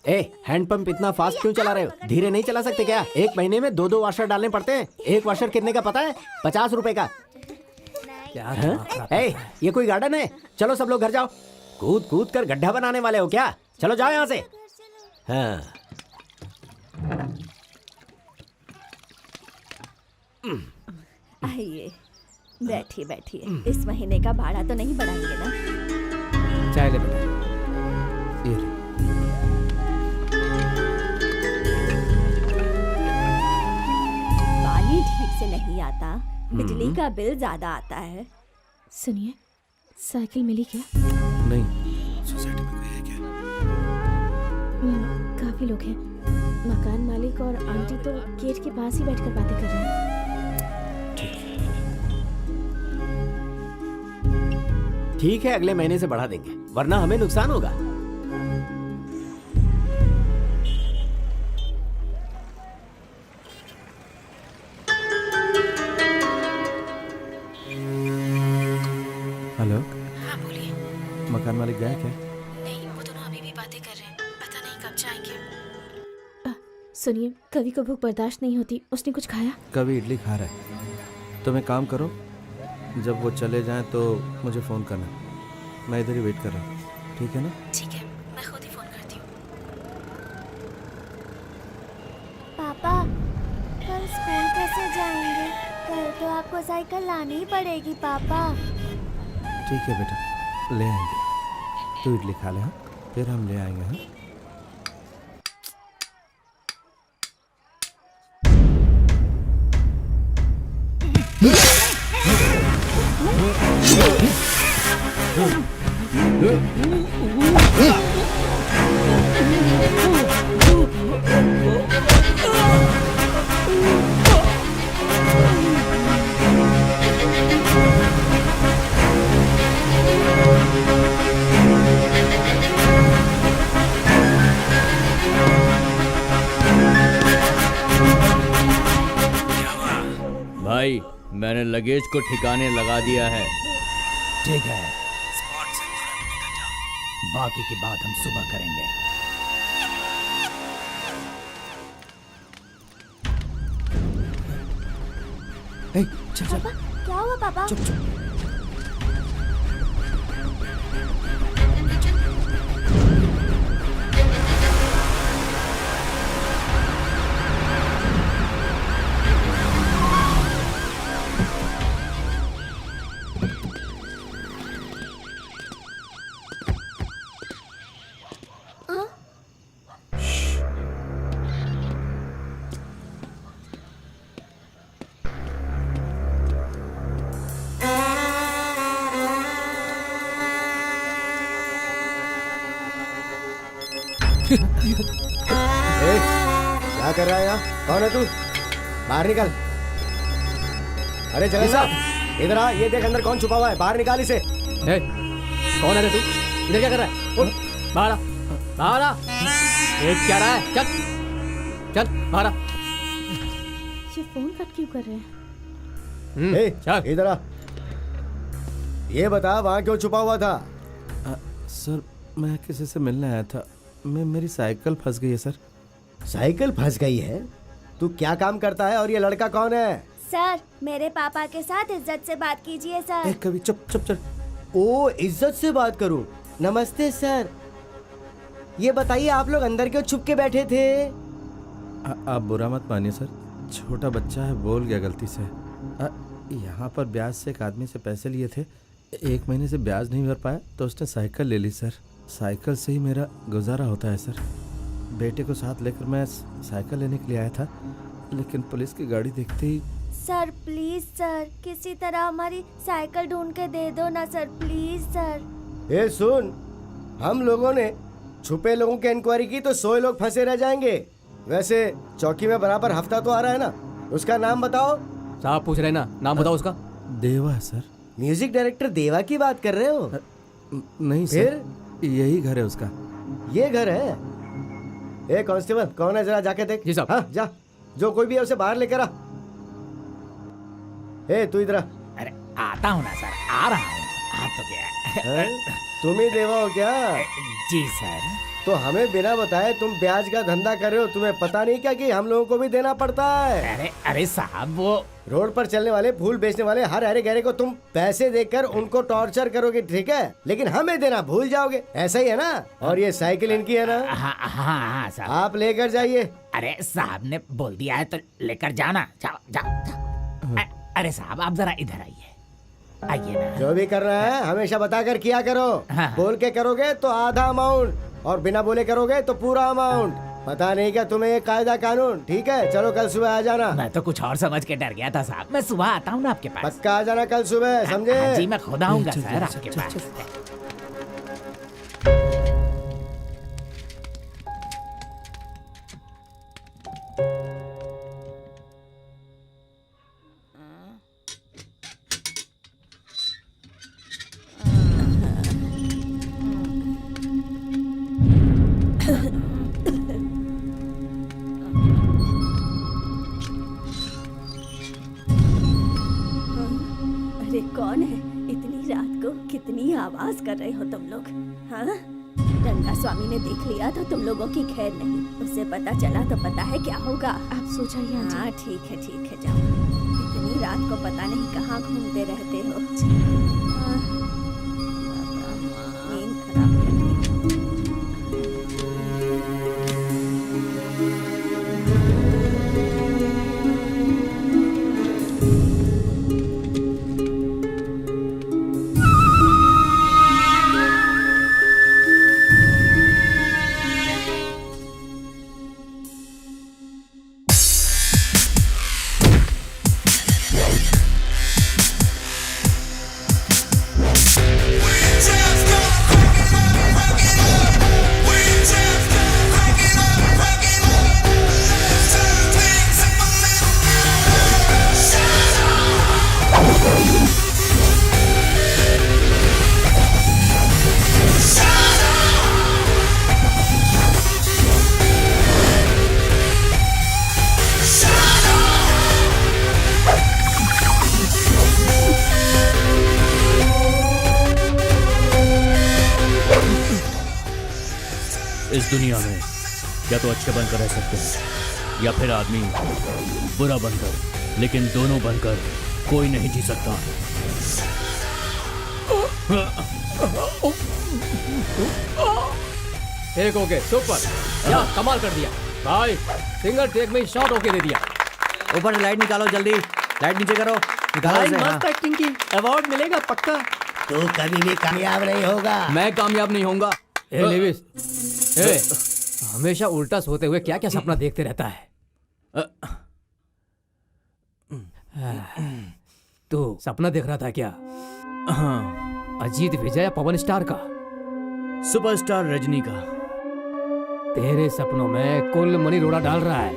ए, हैंडपंप इतना फास्ट क्यों चला रहे हो? धीरे नहीं चला सकते क्या? एक महीने में 2-2 वाशर डालने पड़ते हैं। एक वाशर कितने का पता है? 50 रुपए का। ए, ये कोई गार्डन है? चलो सब लोग घर जाओ। कूद कूद कर गड्ढा बनाने वाले हो क्या? चलो जाओ यहाँ से। हाँ। आइए, बैठिए बैठिए। इस महीने का भाड़ा तो नहीं बढ़ाएंगे ना? चाय ले बेटा। ये ले। पानी ठीक से नहीं आता, बिजली का बिल ज्यादा आता है। सुनिए, साइकिल मिली क्या? नहीं, सोसाइटी में कोई है क्या? काफी लोग हैं। मकान मालिक और आंटी तो गेट के पास ही बैठकर बातें कर रहे हैं। ठीक है, अगले महीने से बढ़ा देंगे, वरना हमें नुकसान होगा। हेलो, हाँ बोलिए। मकान मालिक गया क्या? नहीं, वो दोनों अभी भी बातें कर रहे हैं। पता नहीं कब जाएंगे। सुनिए, कवि को भूख बर्दाश्त नहीं होती। उसने कुछ खाया? कभी इडली खा रहा है। तुम एक काम करो, जब वो चले जाएं तो मुझे फ़ोन करना। मैं इधर ही वेट कर रहा हूँ, ठीक है ना? ठीक है, मैं खुद ही फोन करती हूँ। पापा, कल स्कूल कैसे जाएंगे? कल तो आपको साइकिल लानी ही पड़ेगी पापा। ठीक है बेटा, ले आएंगे। तू इडली खा ले, हाँ? फिर हम ले आएंगे। हाँ, भाई मैंने लगेज को ठिकाने लगा दिया है। ठीक है, स्पॉट से तुरंत निकल जाओ, बाकी की बात हम सुबह करेंगे। चल चल। पापा क्या हुआ पापा? चुप चुप। क्या कर रहा है यहाँ? कौन है तू? बाहर निकल। अरे जगन साहब इधर आ, ये देख अंदर कौन छुपा हुआ है, बाहर निकाल इसे। कौन है रे तू? इधर क्या कर रहा है? उठ, बाहर आ, बाहर आ। देख क्या रहा है? चल चल बाहर आ। ये फोन कट क्यों कर रहे हैं? ए, इधर आ। ये बता वहाँ क्यों छुपा हुआ था? सर मैं किसी से मिलने आया था, मेरी साइकिल फंस गई है सर। साइकिल फंस गई है? तू क्या काम करता है और ये लड़का कौन है? सर मेरे पापा के साथ इज्जत से बात कीजिए सर। कभी चुप चुप चुप। ओ इज्जत से बात करूं। नमस्ते सर, ये बताइए आप लोग अंदर क्यों छुप के बैठे थे? आप बुरा मत मानिए सर, छोटा बच्चा है, बोल गया गलती से। यहाँ पर ब्याज से एक आदमी से पैसे लिए थे, 1 महीने से ब्याज नहीं भर पाया तो उसने साइकिल ले ली सर। साइकिल से ही मेरा गुजारा होता है सर। बेटे को साथ लेकर मैं साइकिल लेने के लिए आया था, लेकिन पुलिस की गाड़ी देखते ही। सर प्लीज सर, किसी तरह हमारी साइकिल ढूंढ के दे दो ना सर, प्लीज सर। ए सुन, हम लोगों ने छुपे लोगों की इंक्वायरी की तो 100 लोग फंसे रह जाएंगे। वैसे चौकी में बराबर हफ्ता तो आ रहा है ना, उसका नाम बताओ। साहब पूछ रहे ना, नाम बताओ उसका। देवा है सर। म्यूजिक डायरेक्टर देवा की बात कर रहे हो? नहीं सर, यही घर है उसका। ये घर है? ए कांस्टेबल कौन है जरा जाके देख। जी साहब। हाँ जा, जो कोई भी है उसे बाहर लेकर आ। ए तू इधर आ। अरे आता हूँ ना सर, आ रहा हूँ। आप तो क्या हैं? तुम ही देवा हो क्या? जी सर। तो हमें बिना बताए तुम ब्याज का धंधा कर रहे हो, तुम्हें पता नहीं क्या कि हम लोगों को भी देना पड़ता है? अरे अरे साहब, वो रोड पर चलने वाले फूल बेचने वाले हर हरे गहरे को तुम पैसे देकर उनको टॉर्चर करोगे, ठीक है, लेकिन हमें देना भूल जाओगे, ऐसा ही है ना? और ये साइकिल इनकी है ना? हाँ हाँ हाँ साहब। आप लेकर जाइए। अरे साहब ने बोल दिया है तो लेकर जाना। जाओ जाओ जाओ। अरे साहब आप जरा इधर आइए, आइए ना। जो भी करना है हमेशा बताकर किया करो। हाँ। बोल के करोगे तो आधा अमाउंट और बिना बोले करोगे तो पूरा अमाउंट। पता नहीं क्या तुम्हें ये कायदा कानून? ठीक है चलो कल सुबह आ जाना। मैं तो कुछ और समझ के डर गया था साहब। मैं सुबह आता हूँ ना आपके पास। पक्का आ जाना कल सुबह, समझे? हाँ जी, मैं खुद आऊंगा सर आपके पास। अरे कौन है इतनी रात को? कितनी आवाज कर रहे हो तुम लोग? हाँ, रंगा स्वामी ने देख लिया तो तुम लोगों की खैर नहीं। उसे पता चला तो पता है क्या होगा। आप सो जाइए आंटी। हाँ ठीक है जाओ। इतनी रात को पता नहीं कहाँ घूमते रहते हो। हाँ, नींद खराब है। इस दुनिया में या तो अच्छे बनकर रह सकते हैं या फिर आदमी बुरा बनकर, लेकिन दोनों बनकर कोई नहीं जी सकता। एक ओके, सुपर, या कमाल कर दिया भाई, सिंगल टेक में शॉट ओके दे दिया। ऊपर से लाइट निकालो, जल्दी लाइट नीचे करो, निकालो भाई इसे, हाँ। मस्त एक्टिंग की, अवार्ड मिलेगा पक्का। तू कभी भी कामयाब नहीं होगा। मैं कामयाब नहीं होऊंगा। ए लेविस, ए हमेशा उल्टा सोते हुए क्या क्या सपना देखते रहता है? तू सपना देख रहा था क्या? हाँ, अजीत विजय या पवन स्टार का? सुपरस्टार रजनी का। तेरे सपनों में कुल मनी रोड़ा डाल रहा है।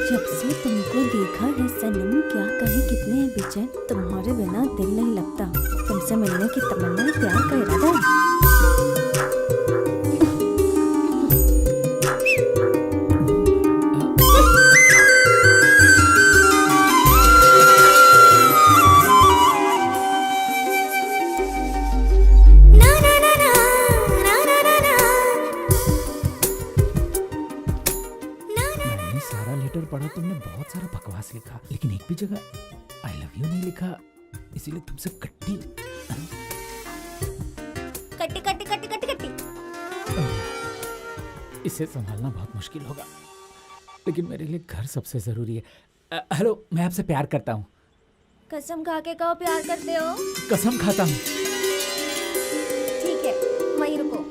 जब से तुमको देखा है सनम, क्या कहे कितने हैं बेचैन, तुम्हारे बिना दिल नहीं लगता, तुमसे मिलने की तमन्ना, प्यार का इरादा है। मैंने सारा लेटर पढ़ा, तुमने बहुत सारा बकवास लिखा, लेकिन एक भी जगह आई लव यू नहीं लिखा, इसीलिए तुमसे कट्टी कट्टी कट्टी कट्टी कट्टी कट्टी। इसे संभालना बहुत मुश्किल होगा, लेकिन मेरे लिए घर सबसे जरूरी है। हेलो, मैं आपसे प्यार करता हूँ। कसम खा के कहो प्यार करते हो। कसम खाता हूँ। ठीक है, वहीं रुको।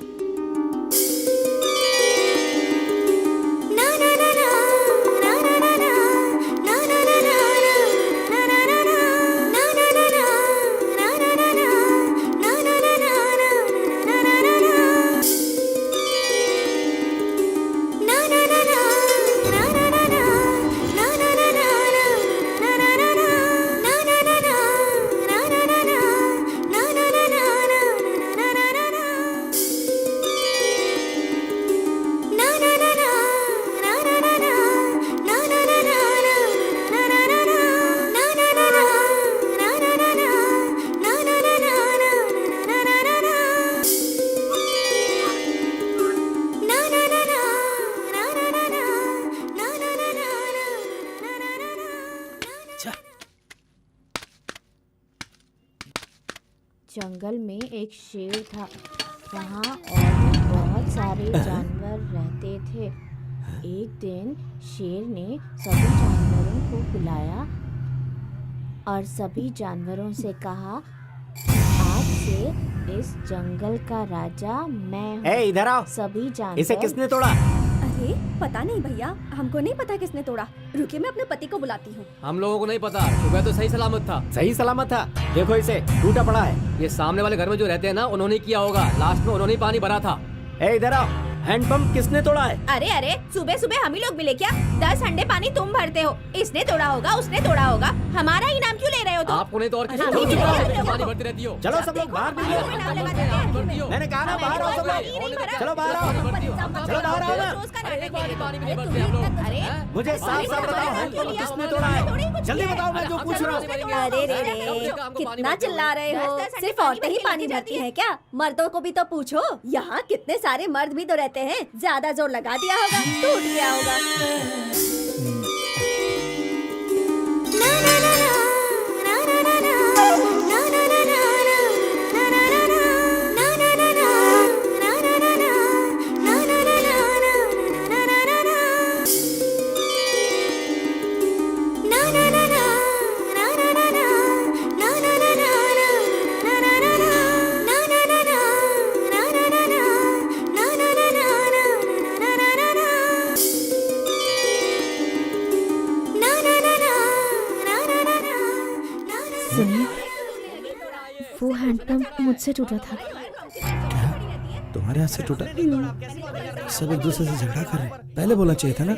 जंगल में एक शेर था, वहाँ और भी बहुत सारे जानवर रहते थे। एक दिन शेर ने सभी जानवरों को बुलाया और सभी जानवरों से कहा, आज से इस जंगल का राजा मैं हूँ। इधर आओ। सभी जानवर इसे किसने तोड़ा? अरे पता नहीं भैया, हमको नहीं पता किसने तोड़ा। रुकिए, मैं अपने पति को बुलाती हूँ। हम लोगों को नहीं पता, सुबह तो सही सलामत था। सही सलामत था, देखो इसे टूटा पड़ा है। ये सामने वाले घर में जो रहते हैं ना, उन्होंने किया होगा, लास्ट में उन्होंने ही पानी भरा था। इधर आओ, हैंडपंप किसने तोड़ा है? अरे अरे, सुबह सुबह हम ही लोग मिले क्या? 10 हंडे पानी तुम भरते हो, इसने तोड़ा होगा, उसने तोड़ा होगा, हमारा ही नाम क्यों ले रहे हो तुम? आपको नहीं तो और किसी हाँ, को नहीं, नहीं, पानी भरती रहती हो। चलो सब लोग बाहर मिलिए। मैंने कहा ना बाहर आओ सब लोग। चलो बाहर आओ, चलो बाहर आओ ना। अरे मुझे साफ साफ बताओ, हैंडपंप किसने तोड़ा है? जल्दी बताओ, मैं जो पूछ रहा हूँ। अरे रे रे, कितना चिल्ला रहे हो? सिर्फ औरतें ही पानी भरती हैं क्या? मर्दों को भी तो पूछो। यहाँ कितने सारे मर्द भी तो रहते हैं। ज्यादा जोर लगा दिया होगा, टूट गया होगा। सुनिए, वो हैंडपंप मुझसे टूटा था। तुम्हारे हाथ से टूटा? सब एक दूसरे से झगड़ा कर रहे हैं। पहले बोलना चाहिए था ना।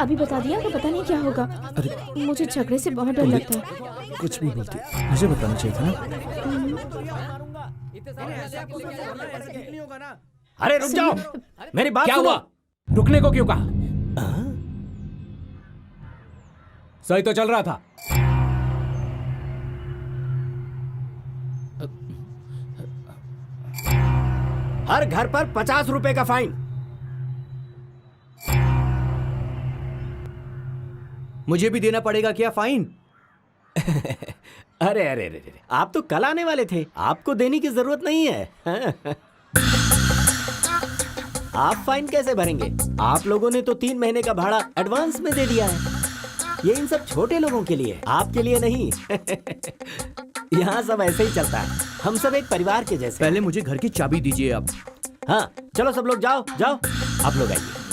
अभी बता दिया तो पता नहीं क्या होगा। अरे मुझे झगड़े से बहुत डर लगता है। कुछ भी बोलती, मुझे बताना चाहिए था ना। अरे रुक जाओ, मेरी बात क्या सुनो। हुआ? रुकने को क्यों कहा? सही तो चल रहा था। हर घर पर 50 रुपए का फाइन। मुझे भी देना पड़ेगा क्या फाइन? अरे अरे अरे अरे, आप तो कल आने वाले थे, आपको देने की जरूरत नहीं है। आप फाइन कैसे भरेंगे? आप लोगों ने तो 3 महीने का भाड़ा एडवांस में दे दिया है। ये इन सब छोटे लोगों के लिए, आपके लिए नहीं। यहाँ सब ऐसे ही चलता है, हम सब एक परिवार के जैसे। पहले मुझे घर की चाबी दीजिए आप। हाँ चलो सब लोग जाओ जाओ, आप लोग आइए।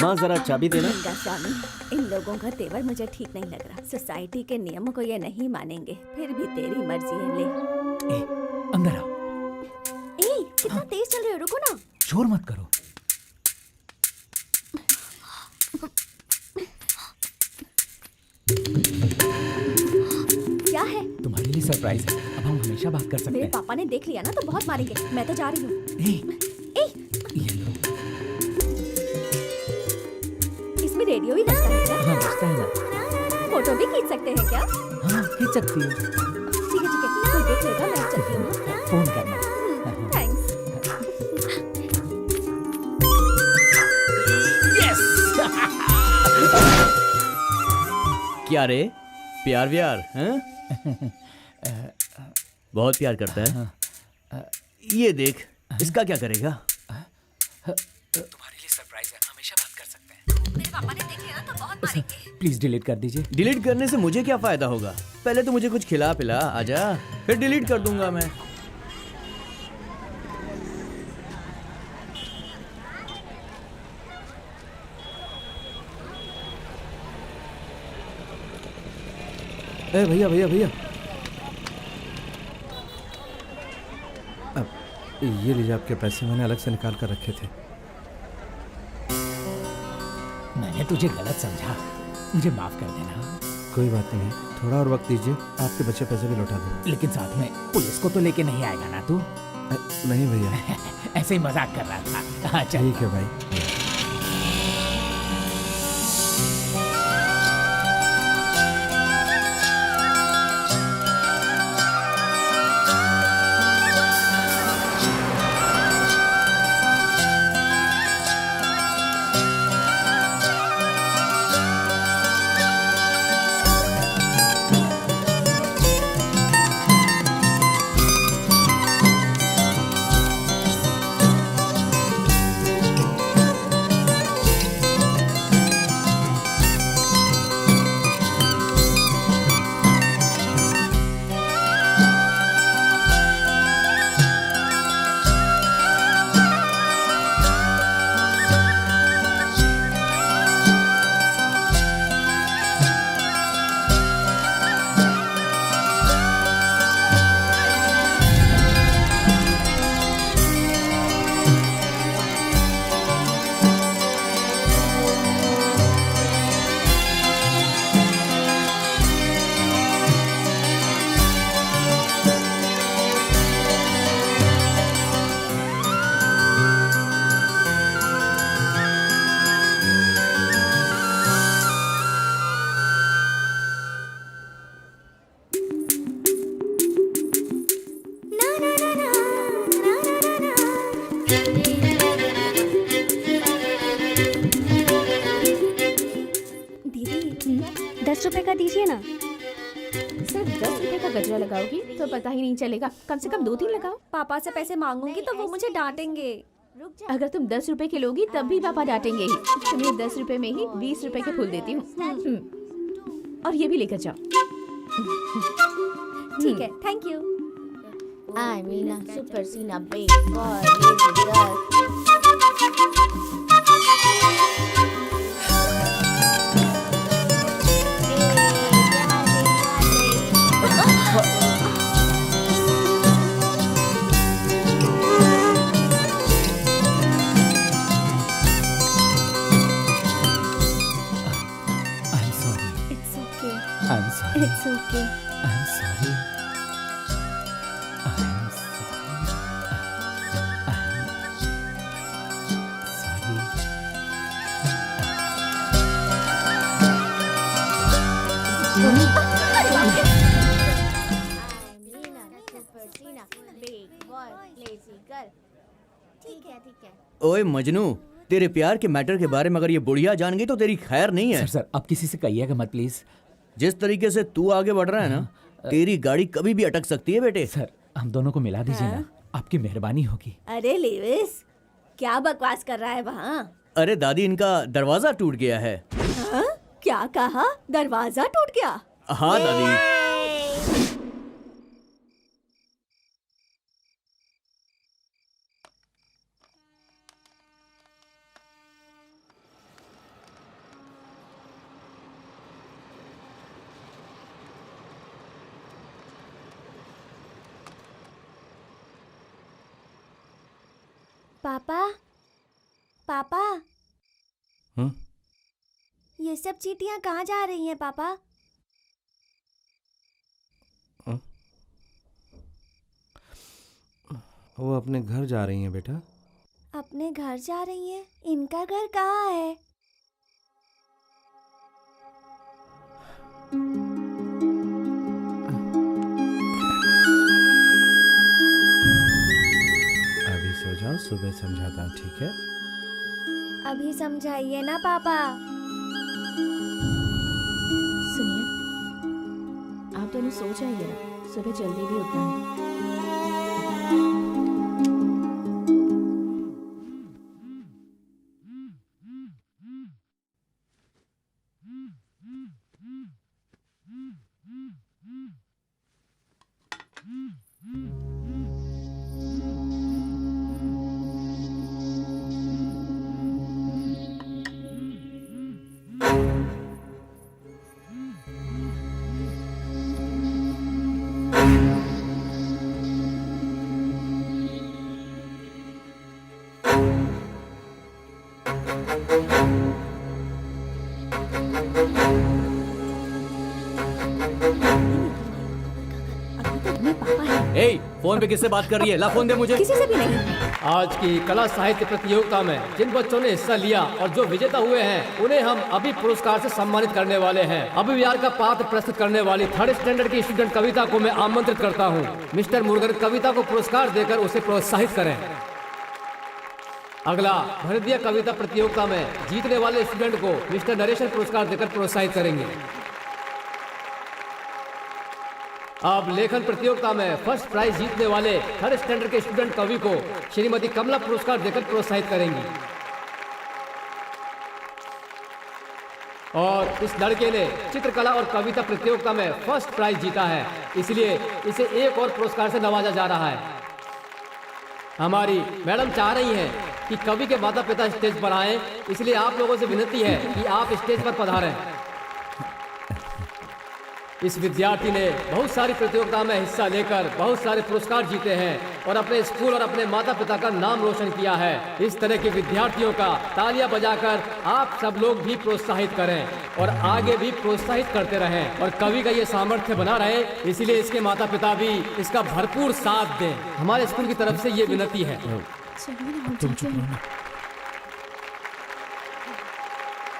माँ जरा चाबी देना। रंगा स्वामी, इन लोगों का तेवर मुझे ठीक नहीं लग रहा। सोसाइटी के नियमों को ये नहीं मानेंगे, फिर भी तेरी मर्जी है, ले। ए, अंदर आओ। ए, कितना तेज चल रहे हो, रुको ना। शोर मत करो। क्या है? तुम्हारे लिए सरप्राइज है, अब हम हमेशा बात कर सकते मेरे हैं। पापा ने देख लिया ना तो बहुत मारेंगे। मैं तो जा रही हूँ। ए, ये लो। इसमें रेडियो ही लगता है क्या? हाँ बजता है ना। फोटो भी खींच सकते हैं क्या? हाँ खींच सकती हो। ठीक है, कोई देख लेगा, मैं चलती हूँ। फोन करना। थैंक्स। क्या रे, प्यार व्यार हैं? बहुत प्यार करता है। ये देख, इसका क्या करेगा? तुम्हारे लिए सरप्राइज है, हमेशा बात कर सकते हैं। मेरे पापा ने देख लिया ना तो बहुत मारेंगे। प्लीज डिलीट कर दीजिए। डिलीट करने से मुझे क्या फायदा होगा? पहले तो मुझे कुछ खिला पिला, आजा, फिर डिलीट कर दूंगा मैं। ए भैया भैया भैया, अब ये लीजिए आपके पैसे, मैंने अलग से निकाल कर रखे थे। मैंने तुझे गलत समझा, मुझे माफ कर देना। कोई बात नहीं, थोड़ा और वक्त दीजिए, आपके बचे पैसे भी लौटा दूँ। लेकिन साथ में पुलिस को तो लेके नहीं आएगा ना तू? नहीं भैया, ऐसे ही मजाक कर रहा था। हाँ चल। ठीक है भाई। दीदी, 10 रुपए का दीजिए ना। सिर्फ 10 रुपए का गजरा लगाओगी तो पता ही नहीं चलेगा, कम से कम 2-3 लगाओ। पापा से पैसे मांगूंगी तो वो मुझे डांटेंगे। अगर तुम 10 रुपए के लोगी तब भी पापा डांटेंगे ही। तुम्हें 10 रुपए में ही 20 रुपए के फूल देती हूँ। और ये भी लेकर जाओ। ठीक है, thank you. I mean a super scene a big boy is just I'm sorry. It's okay. I'm sorry. It's okay. I'm sorry. I'm sorry. I mean a super big boy lazy girl. ठीक है। ओए मजनू, तेरे प्यार के matter के बारे में अगर ये बुढ़िया जान गई तो तेरी खैर नहीं है। सर अब किसी से कहिएगा मत प्लीज। जिस तरीके से तू आगे बढ़ रहा है ना, तेरी गाड़ी कभी भी अटक सकती है बेटे। सर हम दोनों को मिला दीजिए ना, आपकी मेहरबानी होगी। अरे लेविस, क्या बकवास कर रहा है वहाँ? अरे दादी, इनका दरवाजा टूट गया है। हाँ? क्या कहा? दरवाजा टूट गया? हाँ दादी। पापा पापा हम्म? ये सब चींटियां कहाँ जा रही हैं पापा? वो अपने घर जा रही हैं बेटा। अपने घर जा रही हैं? इनका घर कहाँ है? अभी सो जाओ, सुबह समझाता हूँ, ठीक है? अभी समझाइए ना पापा। सुनिए, आप दोनों सो जाइए ना, सुबह जल्दी भी उठना है। ए, फोन पे किससे बात कर रही है? ला फोन दे मुझे। किसी से भी नहीं। आज की कला साहित्य प्रतियोगिता में जिन बच्चों ने हिस्सा लिया और जो विजेता हुए हैं उन्हें हम अभी पुरस्कार से सम्मानित करने वाले हैं। अभी बिहार का पात्र प्रस्तुत करने वाली 3rd स्टैंडर्ड की स्टूडेंट कविता को मैं आमंत्रित करता हूँ। मिस्टर मुर्गन कविता को पुरस्कार देकर उसे प्रोत्साहित करें। अगला भारतीय कविता प्रतियोगिता में जीतने वाले स्टूडेंट को मिस्टर नरेशन पुरस्कार देकर प्रोत्साहित करेंगे। अब लेखन प्रतियोगिता में फर्स्ट प्राइज जीतने वाले 3rd स्टैंडर्ड के स्टूडेंट कवि को श्रीमती कमला पुरस्कार देकर प्रोत्साहित करेंगी। और इस लड़के ने चित्रकला और कविता प्रतियोगिता में फर्स्ट प्राइज जीता है, इसलिए इसे एक और पुरस्कार से नवाजा जा रहा है। हमारी मैडम चाह रही हैं कि कवि के माता पिता स्टेज पर आएं, इसलिए आप लोगों से विनती है कि आप स्टेज पर पधारें। इस विद्यार्थी ने बहुत सारी प्रतियोगिता में हिस्सा लेकर बहुत सारे पुरस्कार जीते हैं और अपने स्कूल और अपने माता पिता का नाम रोशन किया है। इस तरह के विद्यार्थियों का तालियां बजाकर आप सब लोग भी प्रोत्साहित करें और आगे भी प्रोत्साहित करते रहें और कवि का ये सामर्थ्य बना रहे, इसलिए इसके माता पिता भी इसका भरपूर साथ दें। हमारे स्कूल की तरफ से ये विनती है। तुम चुप रहो ना।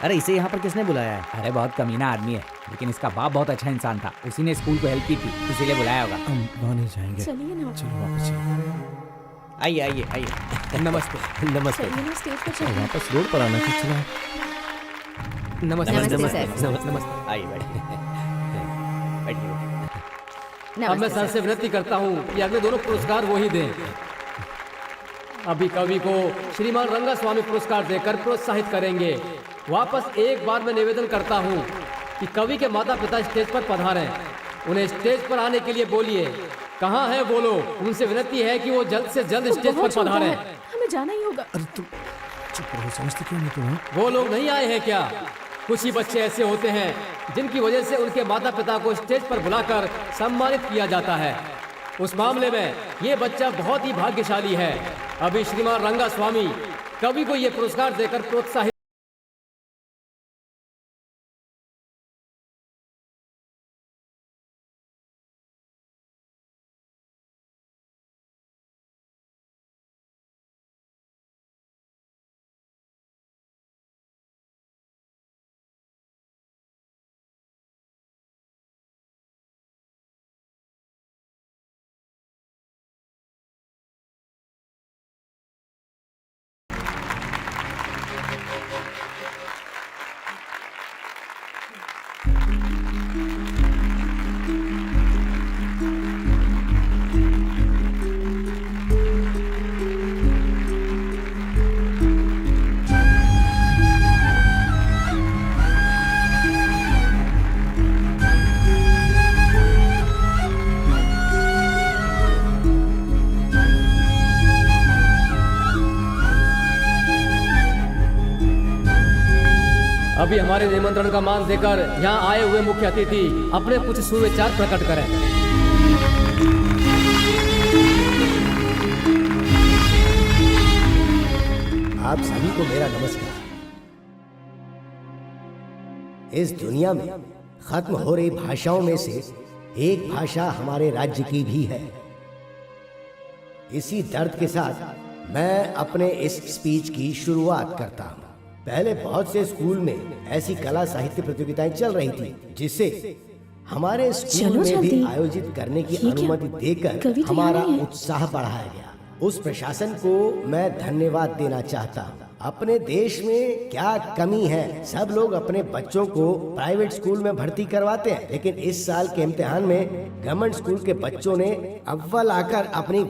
अरे इसे यहाँ पर किसने बुलाया है? अरे बहुत कमीना आदमी है, लेकिन इसका बाप बहुत अच्छा इंसान था, उसी ने स्कूल को हेल्प की थी, इसीलिए बुलाया होगा। हम वहाँ नहीं जाएंगे। चलिए ना। चलो वापस चलो। आइए आइए आइए। नमस्ते। नमस्ते। चलिए ना, स्टेज पर चलिए। वापस रोड पर आना चाहिए। नमस्ते नमस्ते, नमस्ते सर। नमस्ते। आइए बैठिए बैठिए। अब मैं सर से विनती करता हूँ कि अगले दोनों पुरस्कार वो ही दें। अभी कवि को श्रीमान रंगा स्वामी पुरस्कार देकर प्रोत्साहित करेंगे। वापस एक बार मैं निवेदन करता हूँ कि कवि के माता पिता स्टेज पर पधारें, उन्हें स्टेज पर आने के लिए बोलिए। कहाँ है वो लोग? उनसे विनती है कि वो जल्द से जल्द स्टेज पर बहुत छोटा पधारें। है, हमें जाना ही होगा। अरे तुम चुप रहो, समझते क्यों नहीं तुम? वो लोग नहीं आए हैं क्या? कुछ ही बच्चे ऐसे होते हैं जिनकी वजह से उनके माता पिता को स्टेज पर बुलाकर सम्मानित किया जाता है। उस मामले में ये बच्चा बहुत ही भाग्यशाली है। अभी श्रीमान रंगा स्वामी कवि को ये पुरस्कार देकर प्रोत्साहित अभी हमारे निमंत्रण का मान देकर यहाँ आए हुए मुख्य अतिथि अपने कुछ सुविचार प्रकट करें। आप सभी को मेरा नमस्कार। इस दुनिया में खत्म हो रही भाषाओं में से एक भाषा हमारे राज्य की भी है। इसी दर्द के साथ मैं अपने इस स्पीच की शुरुआत करता हूँ। पहले बहुत से स्कूल में ऐसी कला साहित्य प्रतियोगिताएं चल रही थी, जिसे हमारे स्कूल में भी आयोजित करने की अनुमति देकर हमारा उत्साह बढ़ाया गया। उस प्रशासन को मैं धन्यवाद देना चाहता हूँ। अपने देश में क्या कमी है, सब लोग अपने बच्चों को प्राइवेट स्कूल में भर्ती करवाते हैं, लेकिन इस साल के इम्तिहान में गवर्नमेंट स्कूल के बच्चों ने अव्वल आकर अपनी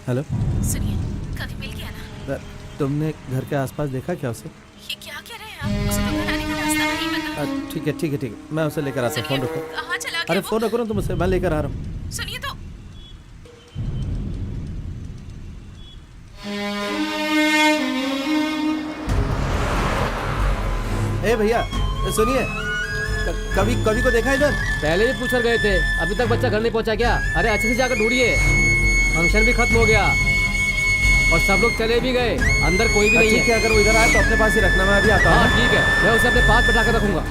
हेलो, सुनिए, कभी मिल गया ना? तुमने घर के आसपास देखा क्या उसे? ये क्या कह रहे हैं आप? उसे तो घर आने का रास्ता नहीं पता। ठीक है ठीक है ठीक है, मैं उसे लेकर आता हूँ। फोन रखो। कहाँ चला गया अरे वो? फोन रखो ना तुम उसे, मैं लेकर आ रहा हूँ। सुनिए तो। ए भैया सुनिए, कभी कभी को देखा इधर? पहले भी पूछ कर गए थे, अभी तक बच्चा घर नहीं पहुंचा क्या? अरे अच्छे से जाकर ढूंढिए। फंक्शन भी खत्म हो गया और सब लोग चले भी गए, अंदर कोई भी नहीं ठीक है। है, अगर वो इधर आए तो अपने पास ही रखना, मैं अभी आता हूँ। हाँ ठीक है, मैं उसे अपने पास बैठा कर रखूंगा।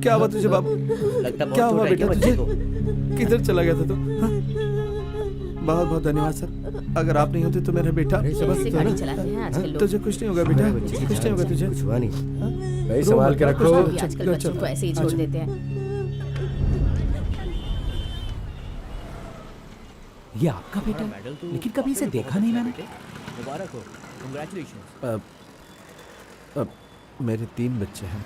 क्या हुआ तुझे बाबू? क्या हुआ बेटा तुझे? किधर चला गया था तू? हाँ? बहुत बहुत धन्यवाद सर, अगर आप नहीं होते तो मेरा बेटा। ऐसे गाड़ी चलाते हैं आजकल लोग। तुझे कुछ नहीं होगा बेटा, कुछ नहीं होगा तुझे। कुछ हुआ नहीं। भाई संभाल के रखो। अभी आजकल बच्चों को ऐसे ही छोड़ देते हैं। ये आपका बेटा, लेकिन कभी इसे देखा नहीं मैंने। मुबारक हो, कांग्रेचुलेशंस। मेरे 3 बच्चे हैं,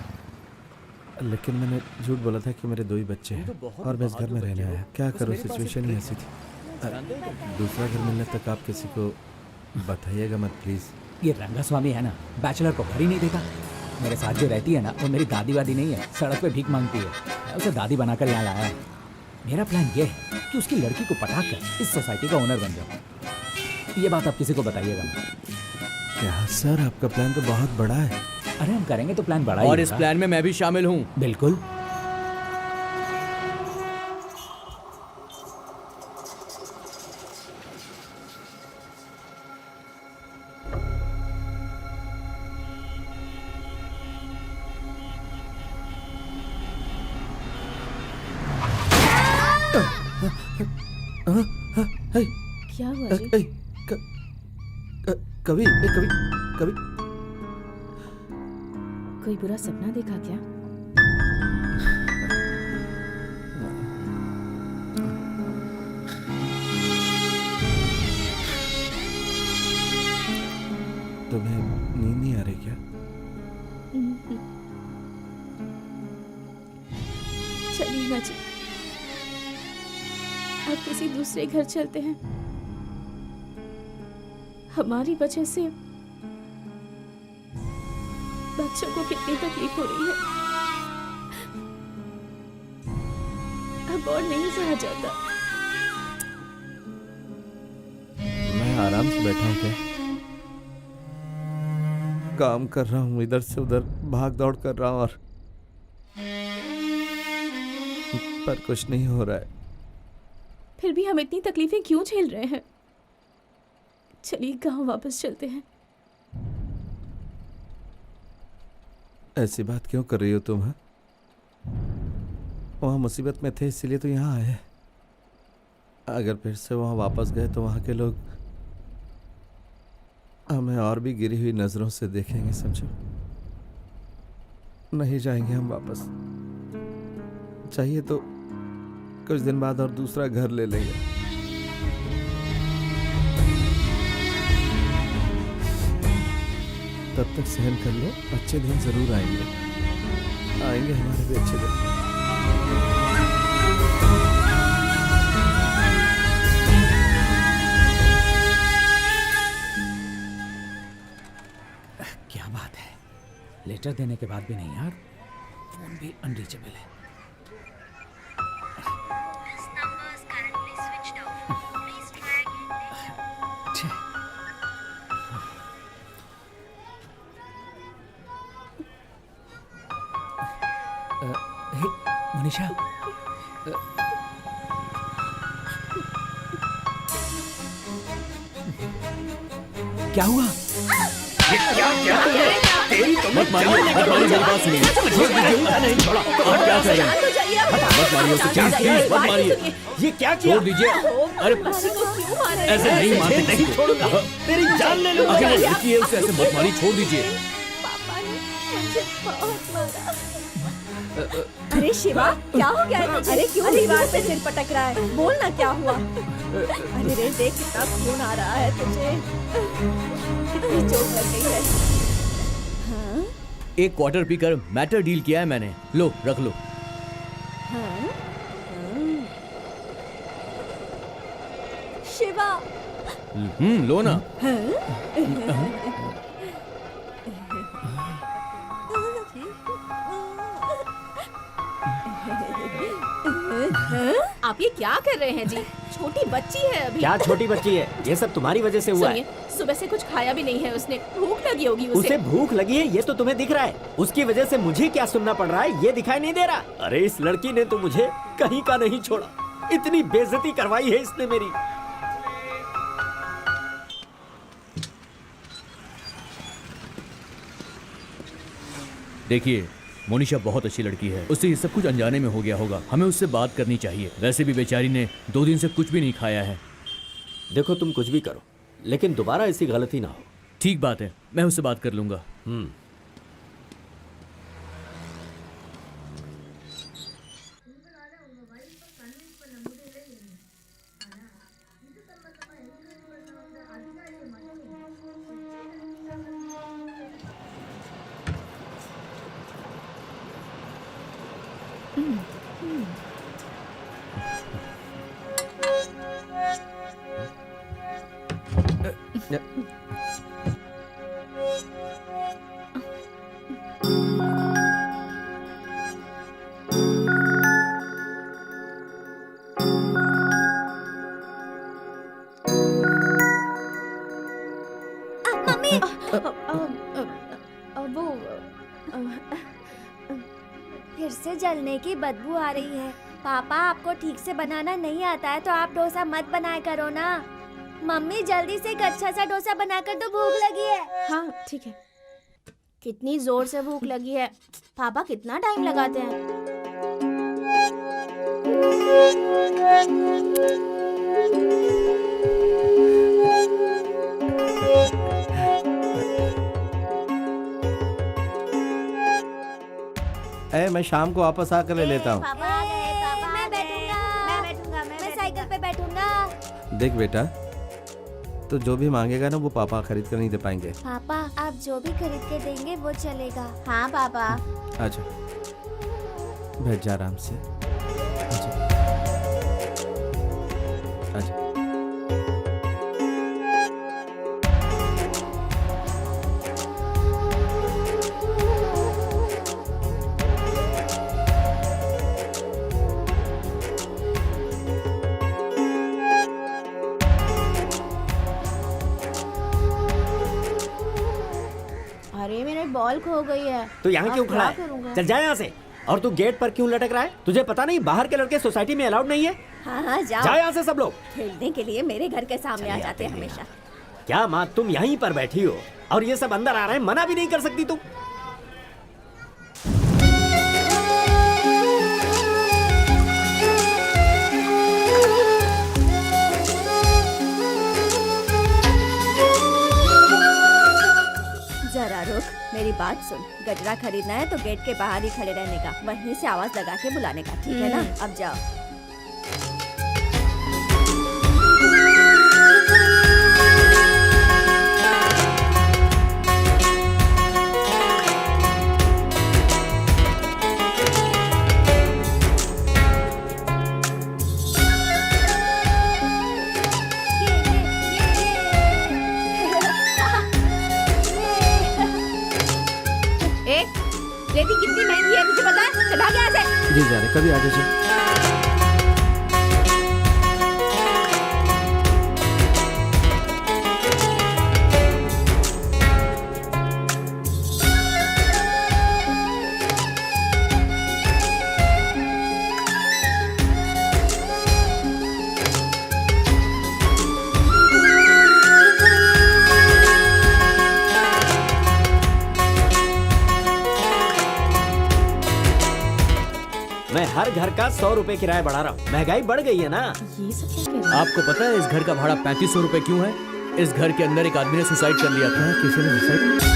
लेकिन मैंने झूठ बोला था कि मेरे 2 ही बच्चे हैं और मैं इस घर में रहने आया। क्या करूँ, सिचुएशन ही ऐसी थी। दूसरा घर मिलने तक आप किसी को बताइएगा मत प्लीज़। ये रंगास्वामी है ना, बैचलर को घर ही नहीं देता। मेरे साथ जो रहती है ना, वो मेरी दादी वादी नहीं है, सड़क पे भीख मांगती है। मैं उसे दादी बनाकर यहाँ लाया है। मेरा प्लान ये है कि उसकी लड़की को पटाकर इस सोसाइटी का ओनर बन जाऊँ। ये बात आप किसी को बताइएगा मत। क्या सर, आपका प्लान तो बहुत बड़ा है। अरे हम करेंगे तो प्लान बड़ा ही और इस होगा। प्लान में मैं भी शामिल हूँ। बिल्कुल। हे, क्या हुआ जी? ए, कवि कवि कवि कोई बुरा सपना देखा क्या? तुम्हें नींद नहीं आ रही क्या? चलिए ना जी, अब किसी दूसरे घर चलते हैं। हमारी वजह से बच्चों को कितनी तकलीफ हो रही है, अब और नहीं सहा जाता। मैं आराम से बैठा हूँ क्या? काम कर रहा हूँ, इधर से उधर भाग दौड़ कर रहा हूँ और पर कुछ नहीं हो रहा है। फिर भी हम इतनी तकलीफें क्यों झेल रहे हैं? चलिए गांव वापस चलते हैं। ऐसी बात क्यों कर रही हो तुम? हाँ, वहाँ मुसीबत में थे इसीलिए तो यहाँ आए। अगर फिर से वहाँ वापस गए तो वहाँ के लोग हमें और भी गिरी हुई नजरों से देखेंगे, समझो। नहीं जाएंगे हम वापस। चाहिए तो कुछ दिन बाद और दूसरा घर ले लेंगे। तब तक सहन कर लो, अच्छे दिन जरूर आएंगे। आएंगे हमारे भी अच्छे दिन। क्या बात है, लेटर देने के बाद भी नहीं यार, फोन भी अनरीचेबल है। मनीषा, क्या हुआ? मत मारिए मेरी बात सुनिए। आप क्या कर रहे हैं? मत मारिए उसे, प्लीज मत मारिए। ये क्या किया? छोड़ दीजिए। अरे ऐसे नहीं मारते, नहीं छोड़ूंगा, तेरी जान ले लूंगा। आखिर वो लड़की है, उसे ऐसे मत मारिए, छोड़ दीजिए। पापा ने मुझे बहुत मारा। अरे शिवा, क्या हो गया है तुझे? अरे क्यों दीवार पे सिर पटक रहा है? बोल ना क्या हुआ? अरे रे देख कितना खून आ रहा है तुझे, कितनी चोट लग गई है। हाँ? एक क्वार्टर पीकर मैटर डील किया है मैंने, लो रख लो। हाँ? शिवा, लो ना। आप ये क्या कर रहे हैं जी? छोटी बच्ची है अभी। क्या छोटी बच्ची है? ये सब तुम्हारी वजह से हुआ है। सुनिए, सुबह से कुछ खाया भी नहीं है उसने, भूख लगी होगी उसे भूख लगी है ये तो तुम्हें दिख रहा है, उसकी वजह से मुझे क्या सुनना पड़ रहा है ये दिखाई नहीं दे रहा। अरे इस लड़की ने तो मुझे कहीं का नहीं छोड़ा, इतनी बेइज्जती करवाई है इसने मेरी। देखिए, मोनिशा बहुत अच्छी लड़की है, उससे ये सब कुछ अनजाने में हो गया होगा, हमें उससे बात करनी चाहिए। वैसे भी बेचारी ने 2 दिन से कुछ भी नहीं खाया है। देखो तुम कुछ भी करो, लेकिन दोबारा ऐसी गलती ना हो। ठीक बात है, मैं उससे बात कर लूंगा। फिर से जलने की बदबू आ रही है। पापा आपको ठीक से बनाना नहीं आता है तो आप डोसा मत बनाया करो ना। मम्मी जल्दी से एक अच्छा सा डोसा बनाकर दो, भूख लगी है। हाँ ठीक है। कितनी जोर से भूख लगी है, पापा कितना टाइम लगाते हैं। मैं शाम को वापस आकर ले लेता हूँ। पापा आ गए, पापा मैं बैठूंगा, मैं साइकिल पे बैठूंगा। देख बेटा, तो जो भी मांगेगा ना वो पापा खरीद कर नहीं दे पाएंगे। पापा आप जो भी खरीद के देंगे वो चलेगा। हाँ पापा। अच्छा बैठ जा आराम से। अच्छा अच्छा। अरे मेरे बॉल खो गई है। तो यहाँ अब क्यों खड़ा क्या करूँगा? है? चल जा यहाँ से। और तू गेट पर क्यों लटक रहा है? तुझे पता नहीं बाहर के लड़के सोसाइटी में अलाउड नहीं है? हाँ जाओ। जा यहाँ से सब लोग। खेलने के लिए मेरे घर के सामने आ जाते हैं हमेशा। क्या माँ, तुम यहीं पर बैठी हो और ये सब अंदर आ रहे हैं, मना भी नहीं कर सकती तुम? जरा रुक, मेरी बात सुन। गजरा खरीदना है तो गेट के बाहर ही खड़े रहने का, वहीं से आवाज लगा के बुलाने का, ठीक है ना? अब जाओ। ए, रेती कितनी महंगी है तुझे पता है? चल भाग यहाँ से। जी जाने कभी आगे चल। मैं हर घर का 100 रुपए किराया बढ़ा रहा हूँ। महंगाई बढ़ गई है ना। ये सब क्या कह रहे हैं? आपको पता है इस घर का भाड़ा 3500 रुपए क्यों है? इस घर के अंदर एक आदमी ने सुसाइड कर लिया था। किसी ने सुसाइड?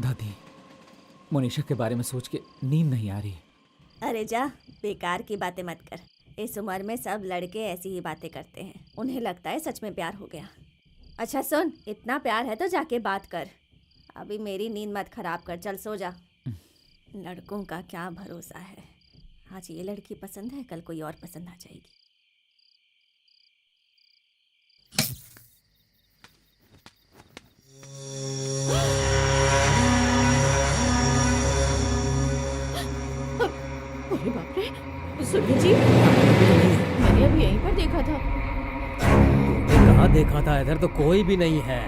दादी, मोनिशा के बारे में सोच के नींद नहीं आ रही। अरे जा, बेकार की बातें मत कर। इस उम्र में सब लड़के ऐसी ही बातें करते हैं। उन्हें लगता है सच में प्यार हो गया। अच्छा सुन, इतना प्यार है तो जाके बात कर। अभी मेरी नींद मत खराब कर, चल सो जा। लड़कों का क्या भरोसा है। आज ये लड़की पसंद है, कल कोई और पसंद आ जाएगी। अरे बाप रे, सुनील जी, मैंने अभी यहीं पर देखा था। कहाँ देखा था? इधर तो कोई भी नहीं है।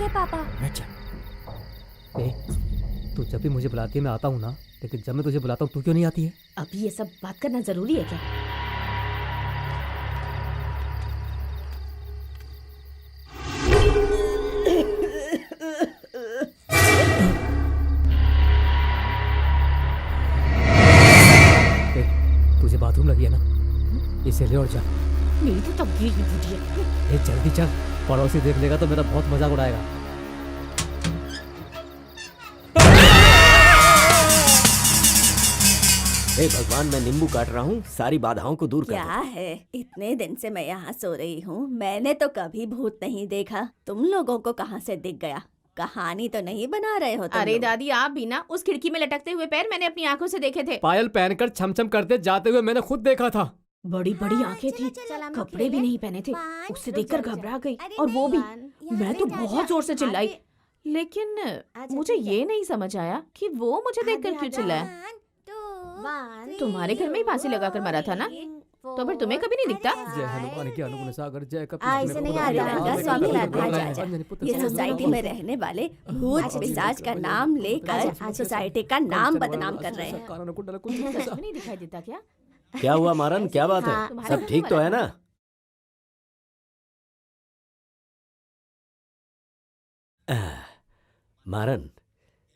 पापा। ए, तू जब भी मुझे बुलाती है मैं आता हूँ ना, लेकिन जब मैं तुझे बुलाता हूँ तू क्यों नहीं आती है? अभी ये सब बात करना जरूरी है क्या? ए, तुझे बाथरूम लगी है ना, इसे ले और जा। मेरी तो तबीयत ही फूटी है। ए जल्दी चल, पड़ोसी देख लेगा तो मेरा बहुत मजाक उड़ाएगा। हे भगवान, मैं नींबू काट रहा हूँ, सारी बाधाओं को दूर कर क्या है, इतने दिन से मैं यहाँ सो रही हूँ, मैंने तो कभी भूत नहीं देखा। तुम लोगों को कहाँ से दिख गया? कहानी तो नहीं बना रहे हो तुम अरे लोग? दादी, आप भी ना, उस खिड़की में लटकते हुए पैर मैंने अपनी आंखों से देखे थे। पायल पहनकर छमछम करते जाते हुए मैंने खुद देखा था। बड़ी बड़ी आंखें थी, कपड़े भी नहीं पहने थे। उससे देखकर घबरा गई, और वो भी मैं तो बहुत जोर से चिल्लाई, लेकिन मुझे ये नहीं समझ आया कि वो मुझे देखकर क्यों चिल्लाया। तुम्हारे घर में ही फांसी लगाकर मरा था ना, तो फिर तुम्हें कभी नहीं दिखता? जय हनुमान के अनुगुण सागर, जय ऐसे नहीं आ रहा रंगा स्वामी ये सोसाइटी में रहने वाले भूत पिशाच का नाम लेकर सोसाइटी का नाम बदनाम कर रहे हैं। तुम्हें नहीं दिखाई देता क्या? क्या हुआ मारन, क्या बात है? हाँ। सब ठीक तो है ना? मारन,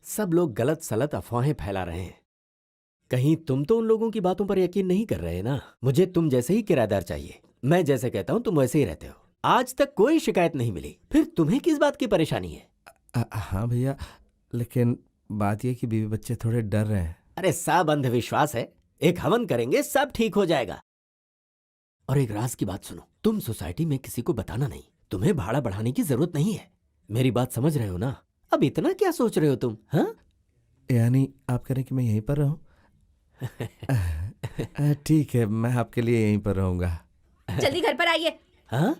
सब लोग गलत सलत अफवाहें फैला रहे हैं। कहीं तुम तो उन लोगों की बातों पर यकीन नहीं कर रहे ना? मुझे तुम जैसे ही किराएदार चाहिए, मैं जैसे कहता हूँ तुम वैसे ही रहते हो। आज तक कोई शिकायत नहीं मिली, फिर तुम्हें किस बात की परेशानी है? हाँ भैया, लेकिन बात यह कि बीवी बच्चे थोड़े डर रहे हैं। अरे सब अंधविश्वास है, एक हवन करेंगे सब ठीक हो जाएगा। और एक राज की बात सुनो, तुम सोसाइटी में किसी को बताना नहीं, तुम्हें भाड़ा बढ़ाने की जरूरत नहीं है। मेरी बात समझ रहे हो ना? अब इतना क्या सोच रहे हो तुम? हाँ, यानी आप कह रहे हैं कि मैं यहीं पर रहूं? ठीक है, मैं आपके लिए यहीं पर रहूंगा। जल्दी घर पर आइए। हाँ,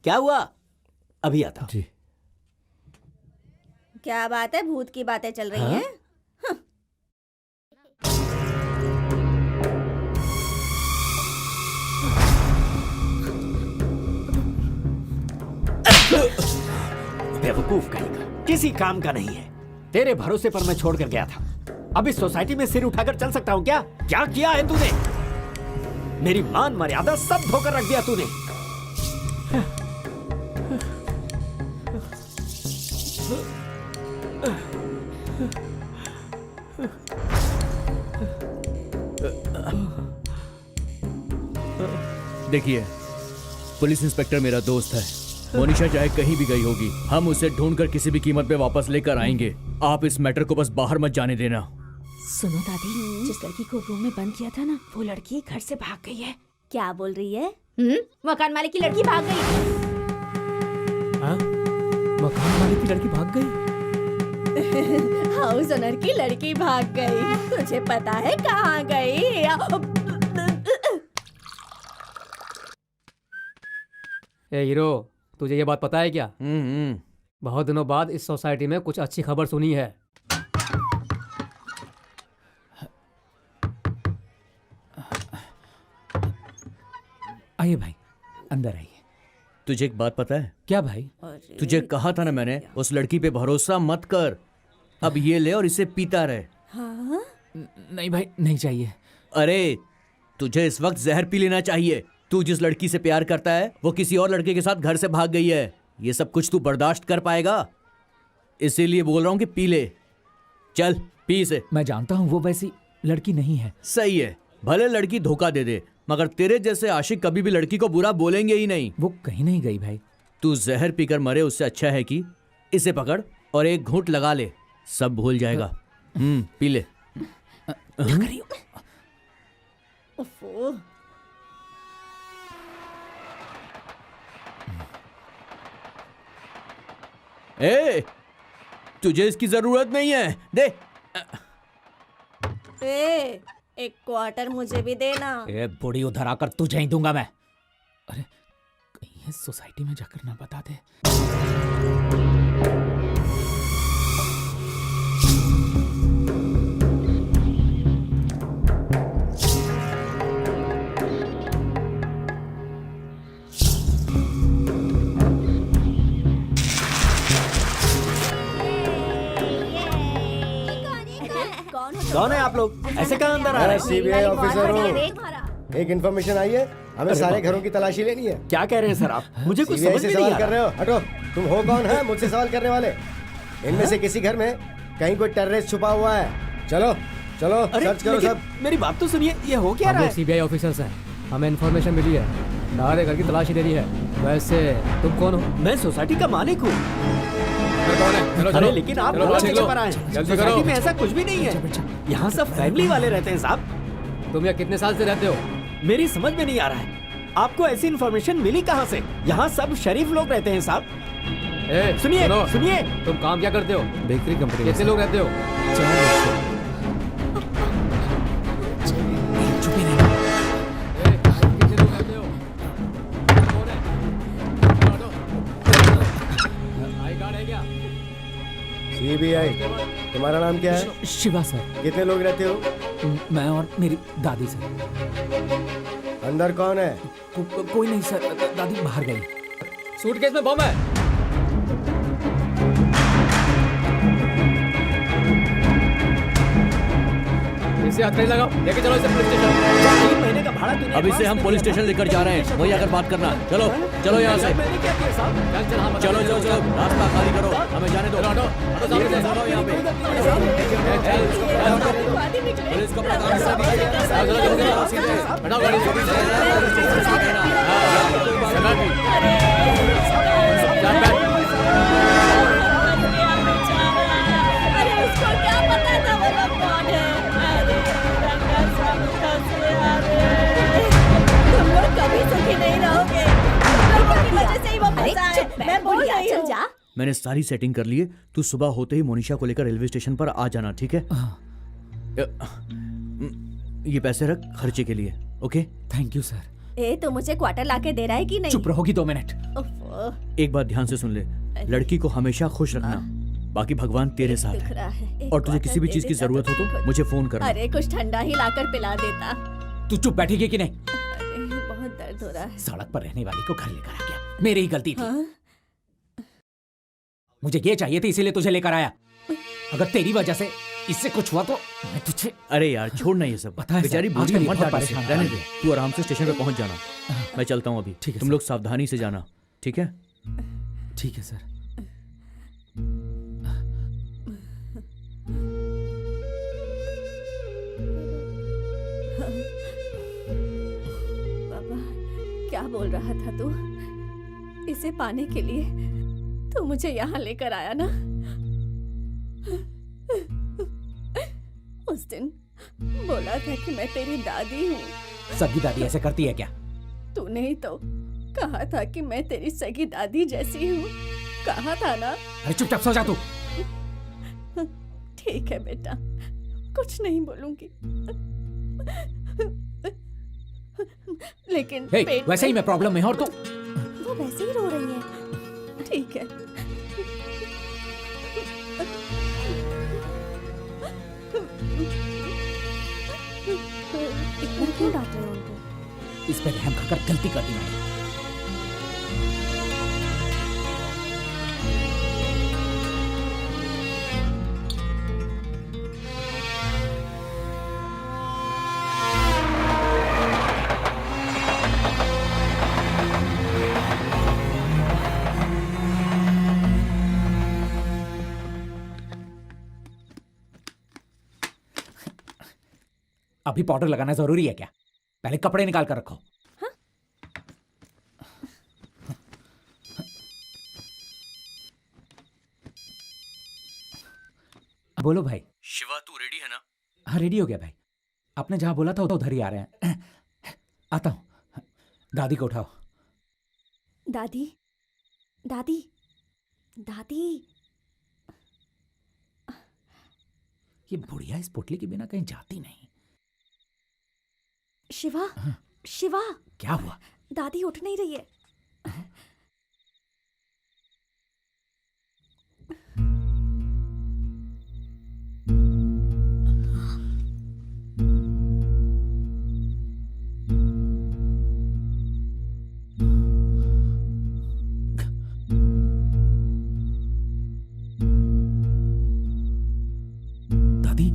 क्या हुआ? अभी आता हूं। जी। क्या बात है, भूत की बातें चल रही हाँ? हैं? बेवकूफ कहीं का, किसी काम का नहीं है। तेरे भरोसे पर मैं छोड़ कर गया था, अब इस सोसाइटी में सिर उठाकर चल सकता हूँ क्या? क्या किया है तूने? मेरी मान मर्यादा सब धोकर रख दिया तूने। देखिए, पुलिस इंस्पेक्टर मेरा दोस्त है। मोनिशा चाहे कहीं भी गई होगी, हम उसे ढूंढकर किसी भी कीमत पे वापस लेकर आएंगे। आप इस मैटर को बस बाहर मत जाने देना। सुनो दादी, जिस लड़की को रूम में बंद किया था ना, वो लड़की घर से भाग गई है। क्या बोल रही है? मकान मालिक की लड़की भाग गई। हाँ? मकान मालिक की लड़की भाग गई? हाउस ओनर की लड़की भाग गई। तुझे पता है कहाँ गई? ए हीरो, तुझे ये बात पता है क्या? बहुत दिनों बाद इस सोसाइटी में कुछ अच्छी खबर सुनी है। आइए भाई, अंदर आइए। तुझे एक बात पता है? क्या भाई? तुझे कहा था ना मैंने, उस लड़की पे भरोसा मत कर। अब ये ले और इसे पीता रहे। हाँ? नहीं भाई, नहीं चाहिए। अरे, तुझे इस वक्त जहर पी लेना चाहिए। तू जिस लड़की से प्यार करता है वो किसी और लड़के के साथ घर से भाग गई है। ये सब कुछ तू बर्दाश्त कर पाएगा? इसीलिए बोल रहा हूँ कि पी ले। चल पी इसे। मैं जानता हूँ वो वैसी लड़की नहीं है। सही है, भले लड़की धोखा दे दे, मगर तेरे जैसे आशिक कभी भी लड़की को बुरा बोलेंगे ही नहीं। वो कहीं नहीं गई भाई। तू जहर पीकर मरे उससे अच्छा है कि इसे पकड़ और एक घूंट लगा ले, सब भूल जाएगा। पी ले। ओफो। ए, तुझे इसकी जरूरत नहीं है, दे। ए, एक क्वार्टर मुझे भी देना। ए बुढ़ी, उधर आकर तुझे ही दूंगा मैं। अरे कहीं ये सोसाइटी में जाकर ना बता दे। कौन हो तुम? कौन है आप लोग? ऐसे कहाँ अंदर आ रहे हैं? सीबीआई ऑफिसर हूँ। तुम्हारा एक इन्फॉर्मेशन आई है, हमें सारे घरों की तलाशी लेनी है। क्या कह रहे हैं सर आप? मुझे कुछ सीबीआई समझ से में नहीं सवाल आ कर रहा। रहे हो? हटो। तुम हो कौन है मुझसे सवाल करने वाले? इनमें से किसी घर में कहीं कोई टेररिस्ट छुपा हुआ है। चलो चलो अरे सर्च करो लेकिन सब। मेरी बात तो सुनिए, ये हो क्या हम रहा लोग है? सीबीआई ऑफिसर्स हैं, हमें इन्फॉर्मेशन मिली है, सारे घर की तलाशी लेनी है। वैसे तुम कौन हो? मैं सोसाइटी का मालिक हूँ। कौन है? चलो अरे लेकिन आप चलो, बहुत चलो, जगह पर आए हैं। जल्दी करो। सोसाइटी में ऐसा कुछ भी नहीं है। यहाँ सब फैमिली वाले रहते हैं साहब। तुम यहाँ कितने साल से रहते हो? मेरी समझ में नहीं आ रहा है, आपको ऐसी इन्फॉर्मेशन मिली कहाँ से? यहाँ सब शरीफ लोग रहते हैं साहब। सुनिए सुनो, सुनिए, तुम काम क्या करते हो? बेकरी कंपनी में कितने लोग रहते हो? कितने लोग रहते हो? कौन है? आई कार्ड है क्या? सीबीआई, तुम्हारा नाम क्या है? शिवा सर, कितने लोग रहते हो? मैं और मेरी दादी सर। अंदर कौन है? कोई नहीं सर, दादी बाहर गई। सूटकेस में बम है। इसे हथकड़ी लगाओ, लेके चलो इसे पुलिस स्टेशन। 3 महीने का भाड़ा तूने अब इसे हम पुलिस स्टेशन लेकर जा रहे हैं, वहीं आकर बात करना। चलो चलो यहाँ से, मैंने क्या किया साहब? चल हाँ, चलो चलो चलो, रास्ता खाली करो, हमें जाने दो। सामने से चलो यहाँ पे। पुलिस को अपना काम करने दीजिए। चलो जल्दी करो, सीधे हटाओ गाड़ी से। अरे उसको क्या पता था वो लोग कौन है? अरे रंगा स्वामी फंसे, अरे तुम लोग कभी सुखी नहीं रहोगे। तुम लोगों की वजह से ही वो फंसा है। मैं बोल रही हूँ। जा। मैंने सारी सेटिंग कर ली है, तू सुबह होते ही मोनिशा को लेकर रेलवे स्टेशन पर आ जाना, ठीक है? ये पैसे रख खर्चे के लिए, ओके? Thank you sir. ए तो मुझे क्वार्टर लाके दे रहा है कि नहीं? चुप रहोगी 2 मिनट? उफ़, एक बात ध्यान से सुन ले, लड़की को हमेशा खुश रखना, बाकी भगवान तेरे साथ दिख है। रहा है। एक और तुझे किसी भी क्वार्टर चीज दे की देता जरूरत हो ठीक तो मुझे फोन करना। अरे कुछ ठंडा ही लाकर पिला देता। तू चुप बैठेगी कि नहीं? अरे बहुत दर्द हो रहा है। सड़क पर रहने वाली को घर लेकर आ गया, मेरी ही गलती थी। हाँ? मुझे ये चाहिए थी, इसीलिए तुझे लेकर आया। अगर तेरी वजह से इससे कुछ हुआ तो मैं तुझे। अरे यार छोड़ना ये सब, पता है सर, बेचारी आजकल बूढ़ी ये मत बहुत डांट परेशान उसे, रहने है। दे। तू आराम से स्टेशन पे पहुंच जाना, मैं चलता हूँ अभी। ठीक है तुम सर। लोग सावधानी से जाना, ठीक है? ठीक है सर। बाबा क्या बोल रहा था तू? इसे पाने के लिए तू मुझे यहाँ लेकर आया ना? उस दिन बोला था कि मैं तेरी दादी हूँ। सगी दादी ऐसे करती है क्या? तूने ही तो कहा था कि मैं तेरी सगी दादी जैसी हूँ, कहा था ना? अरे चुपचाप सो जा तू। ठीक है बेटा, कुछ नहीं बोलूंगी। लेकिन हे, पेट वैसे ही मैं प्रॉब्लम में हूं और तू। वो वैसे ही रो रही है। ठीक है। इतना क्यों डांट रहे हो उनको? इस पे रहम खाकर गलती कर दी मैंने। अभी पाउडर लगाना जरूरी है क्या? पहले कपड़े निकाल कर रखो। बोलो भाई। शिवा तू रेडी है ना? हाँ रेडी हो गया भाई, आपने जहां बोला था उधर ही आ रहे हैं। आता हूं। दादी को उठाओ। दादी, दादी, दादी। ये बुढ़िया इस पोटली के बिना कहीं जाती नहीं। शिवा, शिवा, क्या हुआ? दादी उठ नहीं रही है। दादी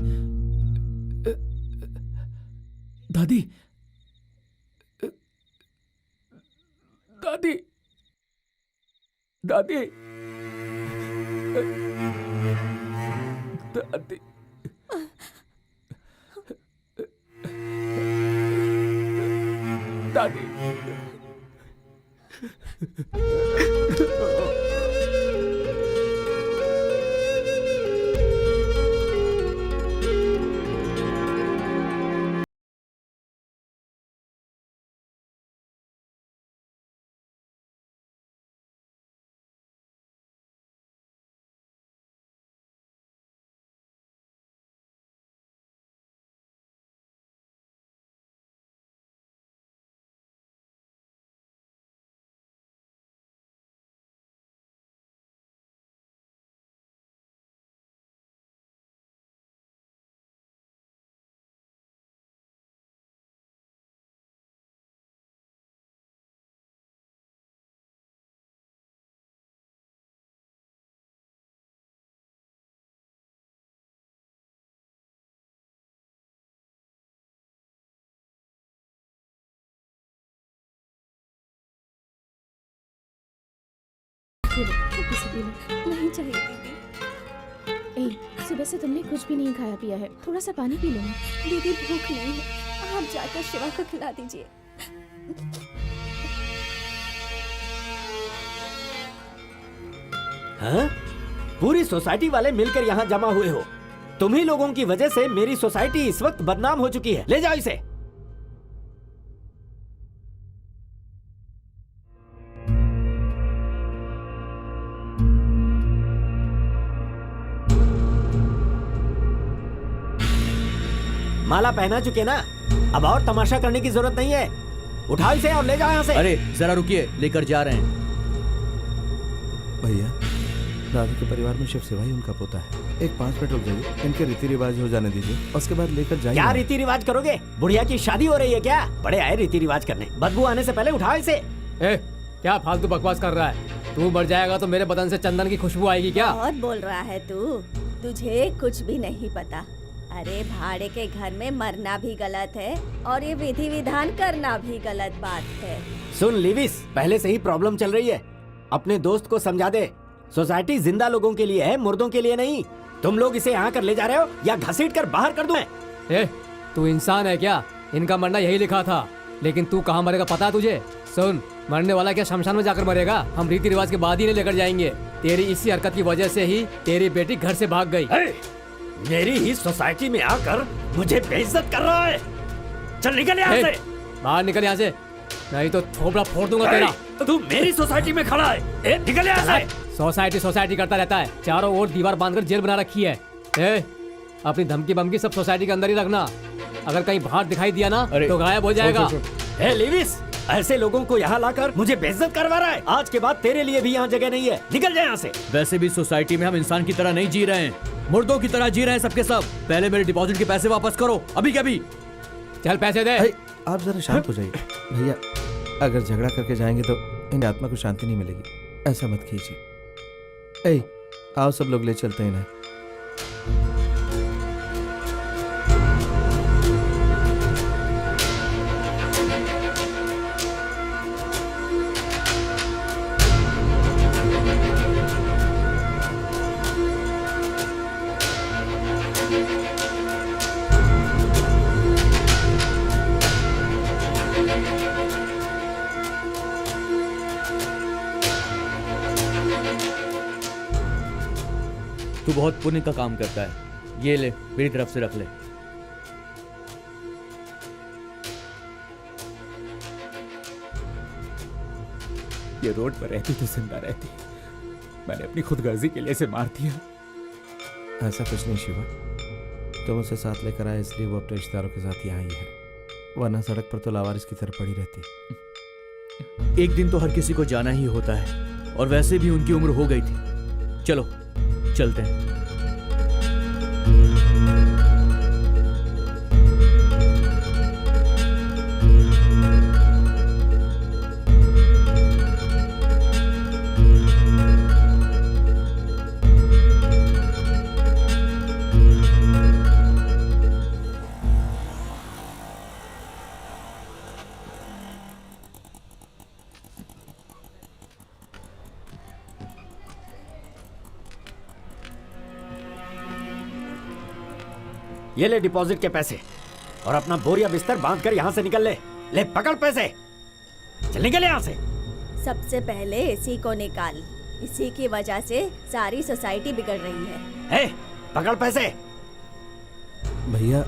दादी दादी दादी दादी दादी नहीं चाहिए दीदी। ए, सुबह से तुमने कुछ भी नहीं खाया पिया है, थोड़ा सा पानी पी लो ना। दीदी भूख नहीं है, आप जाकर शिवा को खिला दीजिए। हाँ? पूरी सोसाइटी वाले मिलकर यहाँ जमा हुए हो। तुम्ही लोगों की वजह से मेरी सोसाइटी इस वक्त बदनाम हो चुकी है। ले जाओ इसे। माला पहना चुके ना, अब और तमाशा करने की जरूरत नहीं है। उठाओ इसे और ले जाओ यहाँ से। अरे जरा रुकिए, लेकर जा रहे हैं। भैया, दादी के परिवार में शिव सेवा ही उनका पोता है। एक 5 मिनट रुक जाइए, इनके रीति रिवाज हो जाने दीजिए, उसके बाद लेकर जाइए। क्या रीति रिवाज करोगे? बुढ़िया की शादी हो रही है क्या? बड़े आए रीति रिवाज करने। बदबू आने से पहले उठाओ इसे। क्या फालतू बकवास कर रहा है? तू मर जाएगा तो मेरे बदन से चंदन की खुशबू आएगी क्या? बहुत बोल रहा है तू, तुझे कुछ भी नहीं पता। अरे भाड़े के घर में मरना भी गलत है और ये विधि विधान करना भी गलत बात है। सुन लिविस, पहले से ही प्रॉब्लम चल रही है। अपने दोस्त को समझा दे, सोसाइटी जिंदा लोगों के लिए है, मुर्दों के लिए नहीं। तुम लोग इसे यहाँ कर ले जा रहे हो या घसीट कर बाहर कर दूं मैं? तू इंसान है क्या? इनका मरना यही लिखा था, लेकिन तू कहाँ मरेगा पता है तुझे? सुन, मरने वाला क्या शमशान में जाकर मरेगा? हम रीति रिवाज के बाद ही नहीं लेकर जाएंगे। तेरी इसी हरकत की वजह से ही तेरी बेटी घर से भाग गई। मेरी ही सोसाइटी में आकर मुझे बेइज्जत कर रहा है। चल निकल यहाँ से। बाहर निकल यहाँ से, नहीं तो थोपड़ा फोड़ दूंगा तेरा। तू मेरी सोसाइटी में खड़ा है, निकल यहाँ से। सोसाइटी करता रहता है, चारों ओर दीवार बांधकर जेल बना रखी है। अपनी धमकी बमकी सब सोसाइटी के अंदर ही रखना। अगर कहीं बाहर दिखाई दिया ना तो गायब हो जाएगा। लिविस, ऐसे लोगों को यहाँ लाकर मुझे बेइज्जत करवा रहा है। आज के बाद तेरे लिए भी यहाँ जगह नहीं है, निकल जाए यहाँ से। वैसे भी सोसाइटी में हम इंसान की तरह नहीं जी रहे हैं, मुर्दों की तरह जी रहे हैं सबके सब। पहले मेरे डिपॉजिट के पैसे वापस करो, अभी के अभी। चल पैसे दे। आप जरा शांत हो जाइए भैया। अगर झगड़ा करके जाएंगे तो इन आत्मा को शांति नहीं मिलेगी, ऐसा मत कीजिए। आओ सब लोग ले चलते हैं इन्हें। तू बहुत पुण्य का काम करता है, ये ले मेरी तरफ से रख ले। ये रोड पर रहती तो जिंदा रहती, मैंने अपनी खुदगर्जी के लिए इसे मार दिया। ऐसा कुछ नहीं शिवा, तुम उसे साथ लेकर आए इसलिए वो अपने रिश्तेदारों के साथ यहाँ आई है, वरना सड़क पर तो लावारिस की तरह पड़ी रहती। एक दिन तो हर किसी को जाना ही होता है, और वैसे भी उनकी उम्र हो गई थी। चलो चलते हैं। ये ले डिपॉजिट के पैसे और अपना बोरिया बिस्तर बांध कर यहाँ से निकल ले। ले पकड़ पैसे, चल निकल यहाँ से। सबसे पहले इसी को निकाल, इसी की वजह से सारी सोसाइटी बिगड़ रही है। ए, पकड़ पैसे। भैया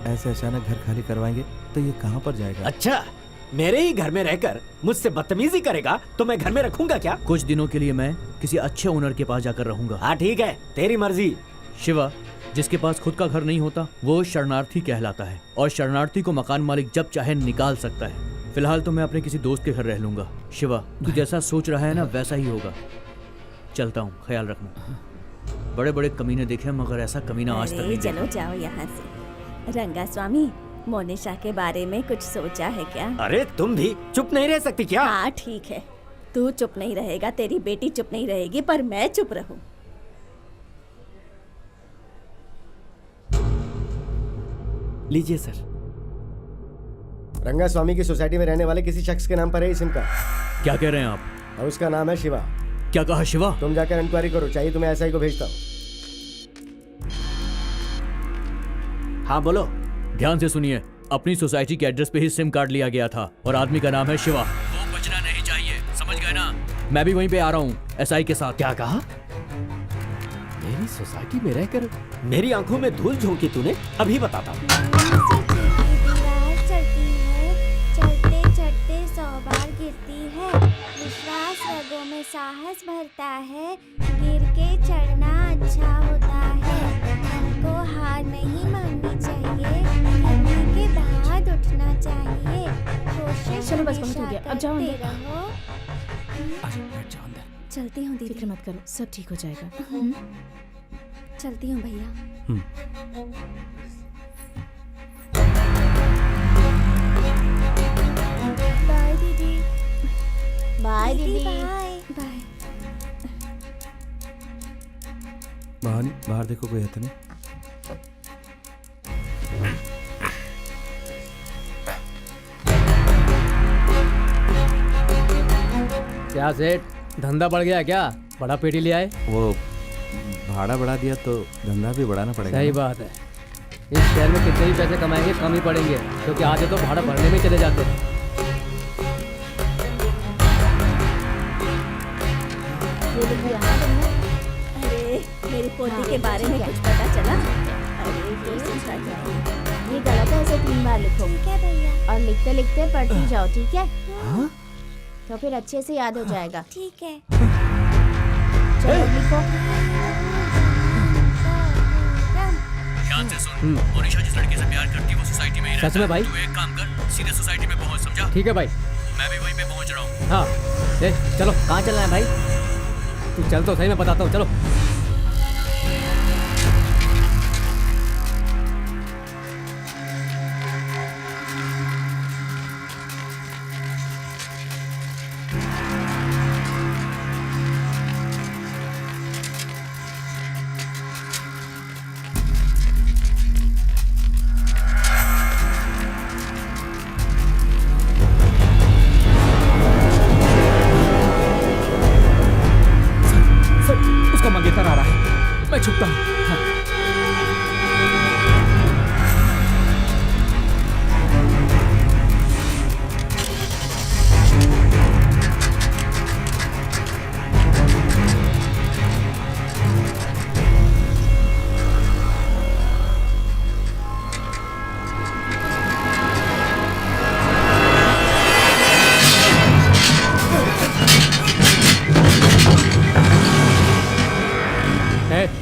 ऐसे अचानक घर खाली करवाएंगे तो ये कहाँ पर जाएगा? अच्छा, मेरे ही घर में रहकर मुझसे बदतमीजी करेगा तो मैं घर में रखूंगा क्या? कुछ दिनों के लिए मैं किसी अच्छे ओनर के पास जाकर रहूंगा। हाँ ठीक है, तेरी मर्जी। शिवा, जिसके पास खुद का घर नहीं होता वो शरणार्थी कहलाता है, और शरणार्थी को मकान मालिक जब चाहे निकाल सकता है। फिलहाल तो मैं अपने किसी दोस्त के घर रह लूंगा। शिवा, तू जैसा सोच रहा है ना वैसा ही होगा। चलता हूँ, ख्याल रखना। बड़े बड़े कमीने देखे मगर ऐसा कमीना आज तक नहीं चलो जाओ यहाँ से। रंगास्वामी, मोनिशा के बारे में कुछ सोचा है क्या? अरे तुम भी चुप नहीं रह सकती क्या? हाँ ठीक है, तू चुप नहीं रहेगा, तेरी बेटी चुप नहीं रहेगी, पर मैं चुप रहूं। लीजिए सर। रंगा स्वामी की सोसाइटी में रहने वाले किसी शख्स के नाम पर है सिम का। क्या कह रहे हैं आप? और उसका नाम है शिवा। क्या कहा शिवा? तुम जाकर इंक्वायरी करो, चाहिए तो मैं एसआई को भेजता हूँ। हाँ बोलो। ध्यान से सुनिए, अपनी सोसाइटी के एड्रेस पे ही सिम कार्ड लिया गया था और आदमी का नाम है शिवा। वो बचना नहीं चाहिए, समझ गए ना? मैं भी वहीं पे आ रहा हूँ एसआई के साथ। क्या कहा? मेरी सोसाइटी में रहकर मेरी आंखों में धूल झोंकी तूने? अभी बताता हूँ। दीवार चढ़ती है, चढ़ते चढ़ते 100 बार गिरती है। विश्वास रगों में साहस भरता है, गिर के चढ़ना अच्छा होता है। हमको हार नहीं माननी चाहिए, गिरने के बाद उठना चाहिए। कोशिश चलो बस बहुत हो गया, अब जाओ करते अंदर। रहो। चलती हूँ दीदी। फिक्र मत करो, सब ठीक हो जाएगा। चलती हूँ भैया। बाय दीदी। बाय दीदी। बाय। बाय। बाहर देखो, कोई है तो नहीं? क्या सेठ, धंधा बढ़ गया क्या? बड़ा पेटी ले आए? वो भाड़ा बढ़ा दिया तो धंधा भी बढ़ाना पड़ेगा। सही बात है। इस शहर में कितने भी पैसे कमाएंगे कम ही पड़ेंगे, क्योंकि आधे तो भाड़ा भरने में चले जाते हैं। ये लोग यहाँ पर हैं। अरे मेरी पोती के बारे में कुछ पता चला? अरे ये सोचा जाए। ये गलत है, इसे 3 बार लिखो ठीक है भैया। और लिखते लिखते पढ़ती जाओ, ठीक है? तो फिर अच्छे से याद हो जाएगा। ठीक है। चलो लिखो। ध्यान से सुन, मोनिशा जिस लड़के से प्यार करती है वो सोसाइटी में ही रहता सच में है। भाई? तू एक काम कर, सीधे सोसाइटी में पहुंच, समझा? ठीक है भाई। मैं भी वहीं पे पहुंच रहा हूँ। हाँ चलो। कहाँ चलना है भाई? तू चल तो सही, मैं बताता हूँ, चलो। उसका मंगेतर आ रहा है, मैं छुपता हूँ।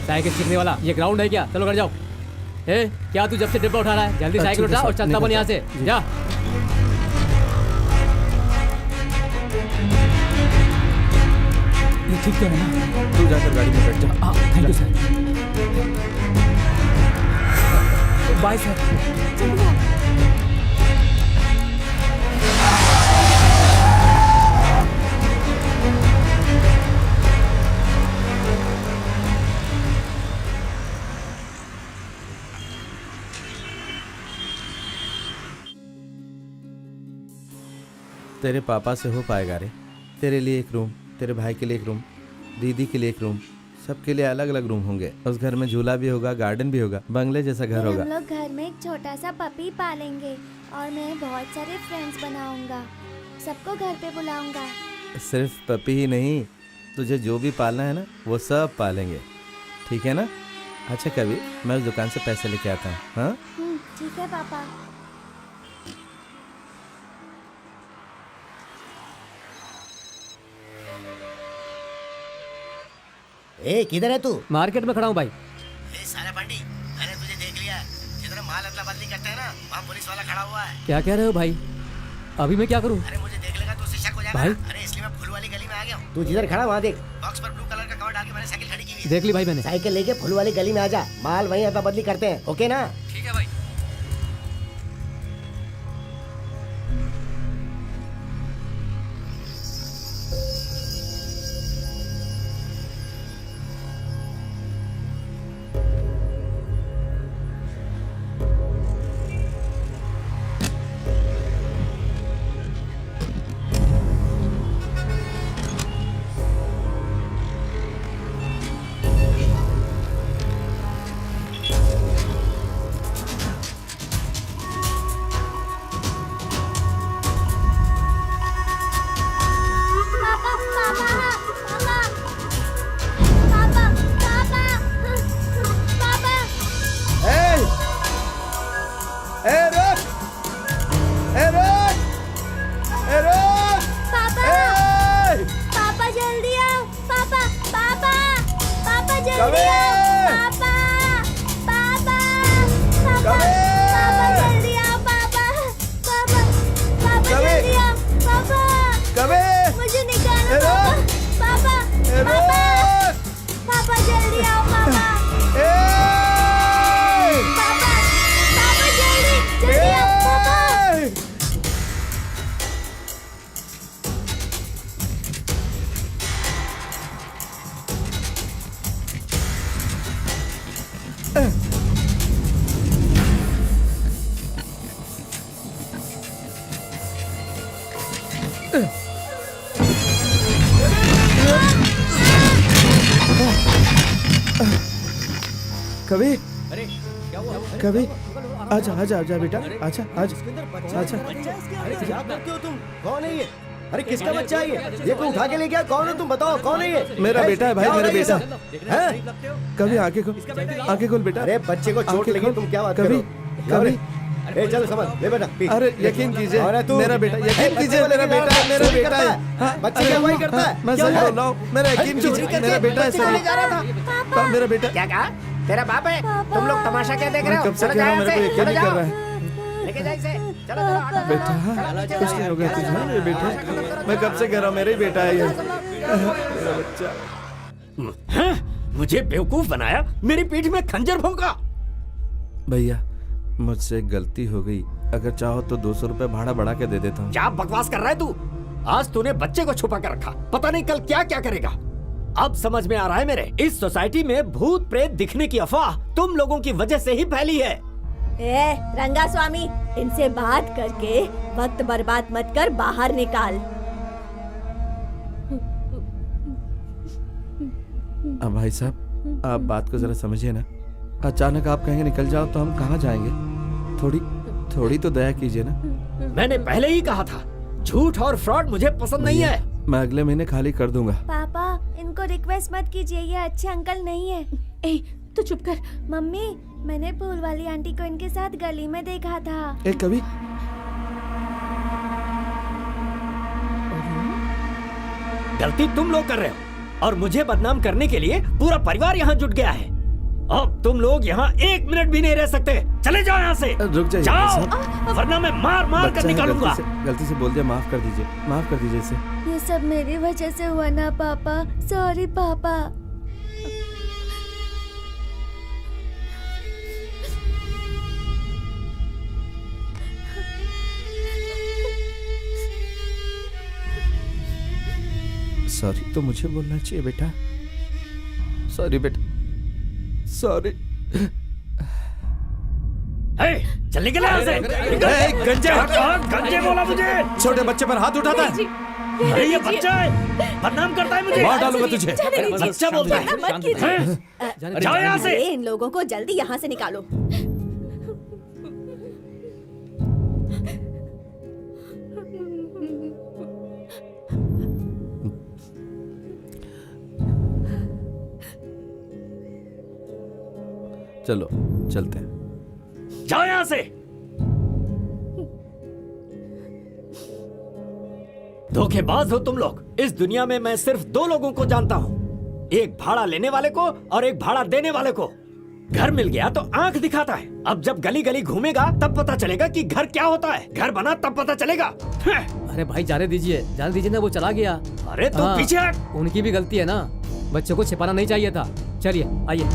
साइकिल सीखने वाला, ये ग्राउंड है क्या? चलो घर जाओ। ए, क्या तू जब से डिब्बा उठा रहा है? जल्दी साइकिल उठा और चलता बन यहाँ से, जा। ये ठीक तो है ना? तू जाकर गाड़ी में बैठ जा। Thank you sir. Bye sir. तेरे पापा से हो पाएगा रे? तेरे लिए एक रूम, तेरे भाई के लिए एक रूम, दीदी के लिए एक रूम, सबके लिए अलग अलग रूम होंगे। उस घर में झूला भी होगा, गार्डन भी होगा, बंगले जैसा घर फिर होगा। हम लोग घर में एक छोटा सा पपी पालेंगे और मैं बहुत सारे फ्रेंड्स बनाऊंगा। सबको घर पे बुलाऊंगा। सिर्फ पपी ही नहीं, तुझे जो भी पालना है ना वो सब पालेंगे, ठीक है ना? अच्छा कभी मैं उस दुकान से पैसे लेके आता हूँ। हाँ ठीक है पापा। ए किधर है तू? मार्केट में खड़ा हूँ भाई। ए सारा बंडी, मैंने तुझे देख लिया। जिधर माल अदला बदली करते हैं ना, वहाँ पुलिस वाला खड़ा हुआ है। क्या कह रहे हो भाई? अभी मैं क्या करूँ? अरे मुझे देख लेगा तो शिक्षक हो जाएगा भाई? ना। अरे इसलिए मैं फूल वाली गली में आ गया हूँ। तू जिधर खड़ा वहाँ देख, बॉक्स पर ब्लू कलर का कवर डाल के मैंने साइकिल खड़ी की हुई है। देख ली भाई मैंने। साइकिल लेके फूल वाली गली में आ जा, माल वहीं अदला बदली करते हैं, ओके ना? ठीक है भाई। पापा जल्दी आओ। पापा पापा पापा जल्दी आओ। पापा पापा पापा पापा जल्दी आओ। पापा पापा पापा जल्दी आओ। पापा मुझे निकालो। पापा पापा पापा जल्दी आओ। पापा पापा पापा जल्दी आओ। पापा कभी अरे क्या हुआ? कभी आजा आजा आजा बेटा, आजा आजा आजा। अरे क्या करते हो तुम? कौन है ये? अरे किसका बच्चा है ये कोई उठा के ले गया? कौन है तुम? बताओ कौन है ये? मेरा बेटा है भाई, क्या हो मेरा रहा है ये बेटा सब? हैं? कभी आगे खोल, आगे खोल बेटा। अरे बच्चे को चोट आंखें लगी, खोल। तुम क्या बात कर कभी रहे हो? कभी ए चलो समझ ले बेटा, पी। अरे यकीन कीजिए और तू? मेरा बेटा, यकीन ए, कीजिए बच्चे को मेरा लेके बेटा है, जा रहा मेरा चोरी बेटा करता है। हाँ, बच्चे अरे, क्या वही हाँ, करता है? मैं क्या सच है? बोल रहा हूँ, मेरा यकीन चोरी कीजिए करके मेरा बेटा है बच्चे को ले सर। जा रहा था। मेरा बेटा। क्या कहा? तेरा बाप है? तुम लोग तमाशा क्या देख रहे हो? कब से चलो कह रहा जाओ हूँ, मेरे को यहाँ से, यकीन चलो नहीं कर जाओ। रहा है। लेके जा इसे। चलो चलो ऑटो बेटा कुछ नहीं होगा तुझे, मेरे बेटा। मैं कब से कह रहा हूँ, मेरा ही बेटा है ये, मेरा बच्चा। मुझे बेवकूफ बनाया, मेरी पीठ में खंजर भोंका। भैया मुझसे एक गलती हो गई, अगर चाहो तो 200 रुपए भाड़ा बढ़ा के दे देता हूँ। क्या बकवास कर रहा है तू? आज तूने बच्चे को छुपा कर रखा, पता नहीं कल क्या क्या करेगा। अब समझ में आ रहा है मेरे, इस सोसाइटी में भूत प्रेत दिखने की अफवाह तुम लोगों की वजह से ही फैली है। ए रंगा स्वामी, इनसे बात करके वक्त बर्बाद मत कर, बाहर निकाल। अब भाई साहब आप बात को जरा समझिए ना। अचानक आप कहेंगे निकल जाओ तो हम कहाँ जाएंगे? थोड़ी तो दया कीजिए ना। मैंने पहले ही कहा था, झूठ और फ्रॉड मुझे पसंद नहीं है। मैं अगले महीने खाली कर दूंगा। पापा इनको रिक्वेस्ट मत कीजिए, ये अच्छे अंकल नहीं है। ए तू चुप कर। मम्मी मैंने फूल वाली आंटी को इनके साथ गली में देखा था। एक कभी गलती तुम लोग कर रहे हो और मुझे बदनाम करने के लिए पूरा परिवार यहाँ जुट गया है। अब तुम लोग यहाँ एक मिनट भी नहीं रह सकते। चले जाओ यहाँ से। रुक जाइए जाओ, वरना मैं मार मार कर निकालूंगा। गलती से बोल दिया, माफ कर दीजिए इसे। ये सब मेरी वजह से हुआ ना पापा, सॉरी पापा। सॉरी तो मुझे बोलना चाहिए बेटा। सॉरी बेटा, सॉरी। चल निकल यहाँ से। गंजे गंजे बोला मुझे। छोटे बच्चे पर हाथ उठाता है। अरे ये बच्चा है, बदनाम करता है मुझे। मार डालूंगा तुझे। बच्चा बोलता है। मत कीजिए। हैं? जाओ यहाँ से। अरे, इन लोगों को जल्दी यहाँ से निकालो। चलो चलते हैं। जाओ यहाँ से। धोखेबाज हो तुम लोग। इस दुनिया में मैं सिर्फ दो लोगों को जानता हूँ, एक भाड़ा लेने वाले को और एक भाड़ा देने वाले को। घर मिल गया तो आंख दिखाता है। अब जब गली गली घूमेगा तब पता चलेगा कि घर क्या होता है। घर बना तब पता चलेगा। अरे भाई जाने दीजिए ना, वो चला गया। अरे तो पीछे हट। उनकी भी गलती है ना, बच्चों को छिपाना नहीं चाहिए था। चलिए आइए।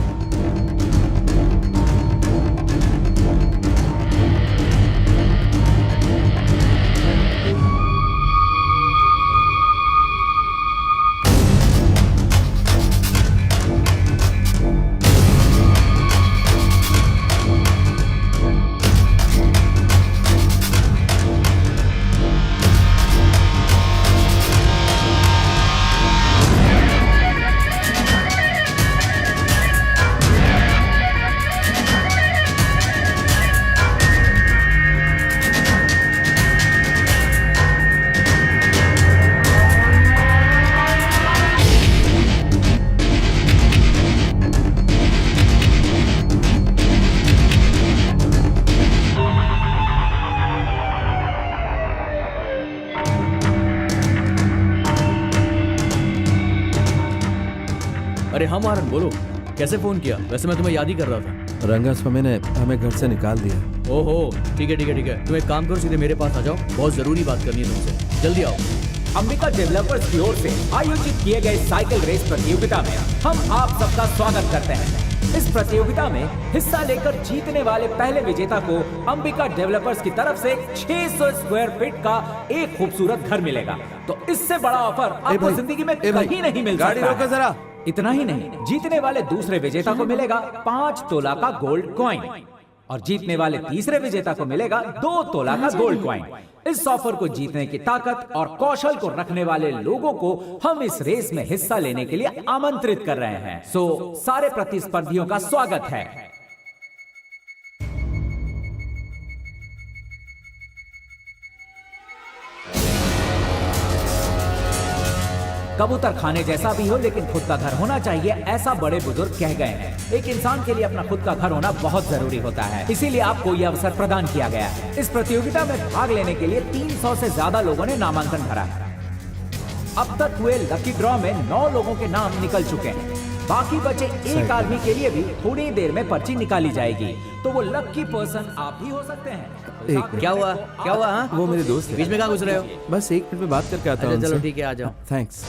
अरे हाँ मारन, बोलो कैसे फोन किया? वैसे मैं तुम्हें याद ही कर रहा था। रंगास्वामी ने हमें घर से निकाल दिया। ओहो ठीक है। तुम एक काम करो, सीधे मेरे पास आ जाओ, बहुत जरूरी बात करनी है तुमसे। जल्दी आओ। अंबिका डेवलपर्स की ओर से आयोजित किए गए साइकिल रेस प्रतियोगिता में हम आप सबका स्वागत करते हैं। इस प्रतियोगिता में हिस्सा लेकर जीतने वाले पहले विजेता को अंबिका डेवलपर्स की तरफ से 600 स्क्वायर फीट का एक खूबसूरत घर मिलेगा। तो इससे बड़ा ऑफर आपको जिंदगी में कहीं नहीं मिल सकता। गाड़ी रोको जरा। इतना ही नहीं, जीतने वाले दूसरे विजेता को मिलेगा 5 तोला का गोल्ड कॉइन और जीतने वाले तीसरे विजेता को मिलेगा 2 तोला का गोल्ड कॉइन। इस ऑफर को जीतने की ताकत और कौशल को रखने वाले लोगों को हम इस रेस में हिस्सा लेने के लिए आमंत्रित कर रहे हैं। सो सारे प्रतिस्पर्धियों का स्वागत है। कबूतर खाने जैसा भी हो लेकिन खुद का घर होना चाहिए, ऐसा बड़े बुजुर्ग कह गए हैं। एक इंसान के लिए अपना खुद का घर होना बहुत जरूरी होता है, इसीलिए आपको यह अवसर प्रदान किया गया है। इस प्रतियोगिता में भाग लेने के लिए 300 से ज्यादा लोगों ने नामांकन भरा है। अब तक हुए लकी ड्रॉ में 9 लोगों के नाम निकल चुके हैं। बाकी बचे एक आदमी के लिए भी थोड़ी देर में पर्ची निकाली जाएगी, तो वो लकी पर्सन आप भी हो सकते हैं। क्या हुआ? हाँ? वो मेरे दोस्त बीच में कहाँ घुस रहे हो? बस 1 मिनट में बात करके आता हूँ। चलो ठीक है, आ जाओ। थैंक्स।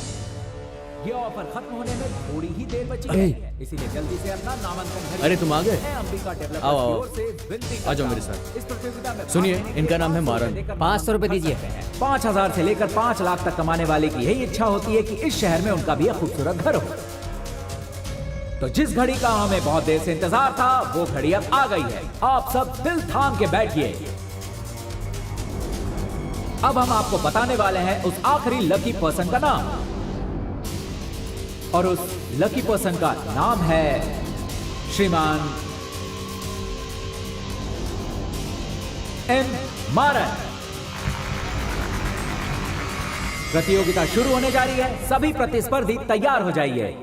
ये ऑफर खत्म होने में थोड़ी ही देर बची है, इसीलिए जल्दी से अपना नामांकन भरिए। अरे तुम आ गए? अंबिका डेवलपर्स आओ, की आओ। ओर से विनती आ जाओ करता मेरे हूं। साथ। इस प्रतियोगिता में सुनिए, इनका नाम है मारन। 500 रुपए दीजिए। 5000 से लेकर 5 लाख तक कमाने वाले की यही इच्छा होती है कि इस शहर में उनका भी एक खूबसूरत घर हो। तो जिस घड़ी का हमें बहुत देर से इंतजार था, वो घड़ी अब आ गई है। आप सब दिल थाम के बैठिए। अब हम आपको बताने वाले हैं उस आखिरी लकी पर्सन का नाम, और उस लकी पर्सन का नाम है श्रीमान एम मारन। प्रतियोगिता शुरू होने जा रही है, सभी प्रतिस्पर्धी तैयार हो जाइए।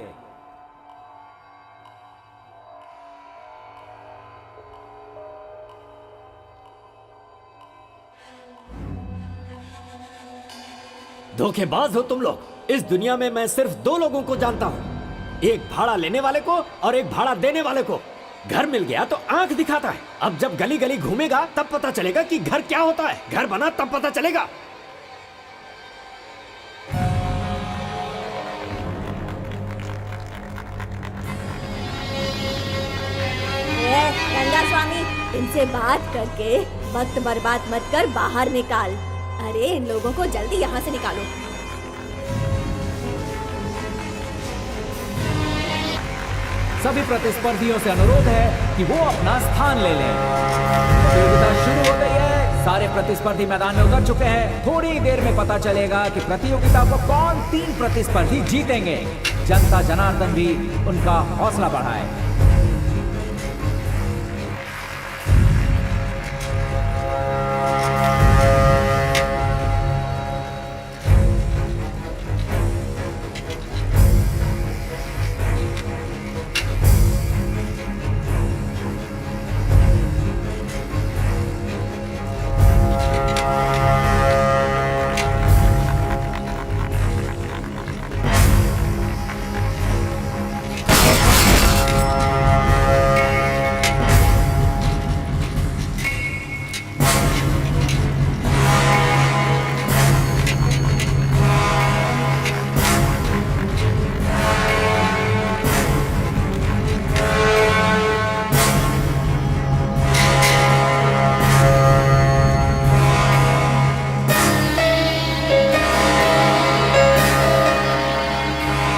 धोखेबाज हो तुम लोग। इस दुनिया में मैं सिर्फ 2 लोगों को जानता हूँ, एक भाड़ा लेने वाले को और एक भाड़ा देने वाले को। घर मिल गया तो आंख दिखाता है। अब जब गली गली घूमेगा तब पता चलेगा कि घर क्या होता है। घर बना तब पता चलेगा। रंगा स्वामी, इनसे बात करके वक्त बर्बाद मत कर, बाहर निकाल। अरे इन लोगों को जल्दी यहाँ से निकालो। सभी प्रतिस्पर्धियों से अनुरोध है कि वो अपना स्थान ले लें। प्रतियोगिता शुरू हो गई है, सारे प्रतिस्पर्धी मैदान में उतर चुके हैं। थोड़ी देर में पता चलेगा कि प्रतियोगिता को कौन 3 प्रतिस्पर्धी जीतेंगे। जनता जनार्दन भी उनका हौसला बढ़ाए।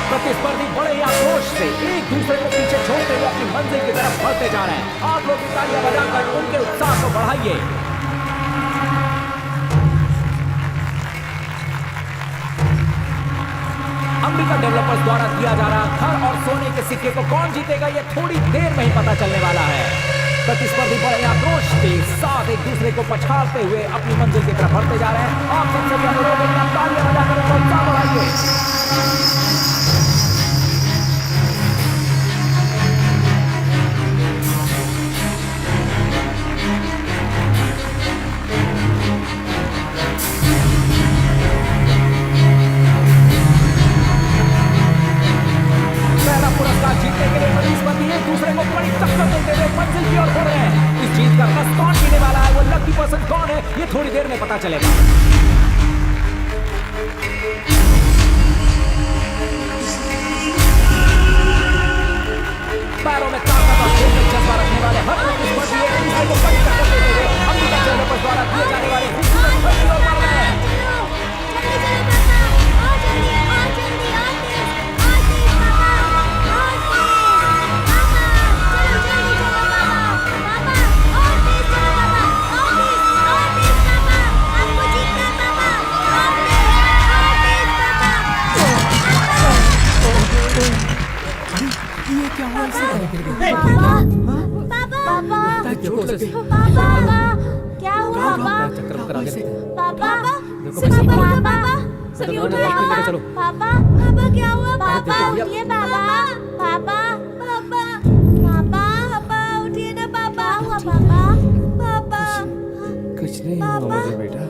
प्रतिस्पर्धी बड़े ही आक्रोश से एक दूसरे को पीछे छोड़ते हुए अपनी मंजिल की तरफ बढ़ते जा रहे हैं। आप लोग तालियां बजाकर उनके उत्साह को बढ़ाइए। अंबिका डेवलपर्स द्वारा दिया जा रहा घर और सोने के सिक्के को कौन जीतेगा, ये थोड़ी देर में ही पता चलने वाला है। प्रतिस्पर्धी बड़े आक्रोश के साथ एक दूसरे को पछाड़ते हुए अपनी मंजिल की तरफ बढ़ते जा रहे हैं। आप सबसे भी अनुरोध है कि आप तालियां बजाकर उनका उत्साह बढ़ाइए। पहला पुरस्कार जीतने के लिए प्रतिस्पर्धी एक दूसरे को बड़ी टक्कर देते हुए मंजिल की ओर बढ़ रहे हैं। इस जीत का रस कौन जीतने वाला है, वो लकी पर्सन कौन है, ये थोड़ी देर में पता चलेगा। पैरों में ताकत और खेल में जज्बा रखने वाले हर प्रतिस्पर्धी एक दूसरे को बड़ी टक्कर देते हुए अंबिका डेवलपर्स द्वारा दिए जाने वाले खूबसूरत घर की ओर बढ़ रहे हैं। क्या हुआ पापा? पापा क्या हुआ? पापा उठिए पापा, पापा पापा पापा पापा उठिए ना पापा। हुआ पापा, पापा कुछ नहीं हुआ मुझे बेटा।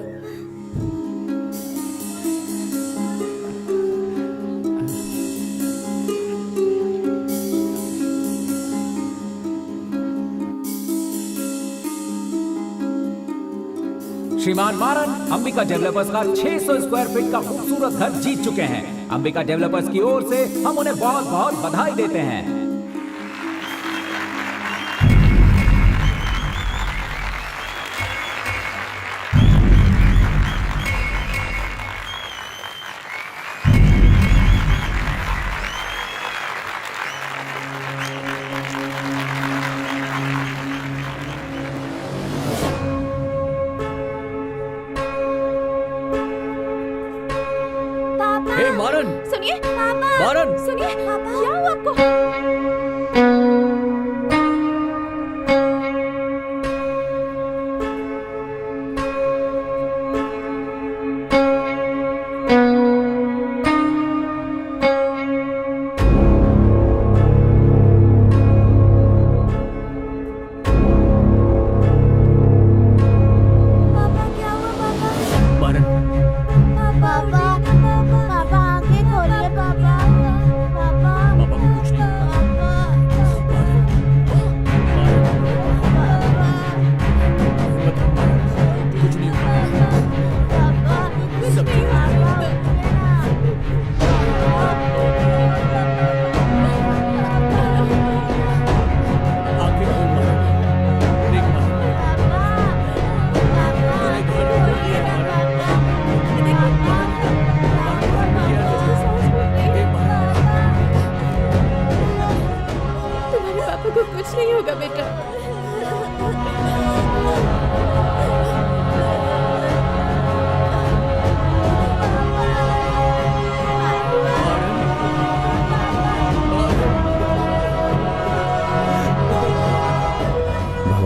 श्रीमान मारन अंबिका डेवलपर्स का 600 स्क्वायर फीट का खूबसूरत घर जीत चुके हैं। अंबिका डेवलपर्स की ओर से हम उन्हें बहुत बहुत बधाई देते हैं। हे मारन, सुनिए मारन, सुनिए, क्या हुआ आपको? पापा क्या हुआ पापा? मारन, पापा पापा आंखें खोलिए पापा, पापा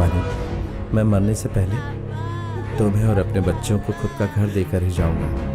शिवानी, मैं मरने से पहले तुम्हें और अपने बच्चों को खुद का घर देकर ही जाऊंगा।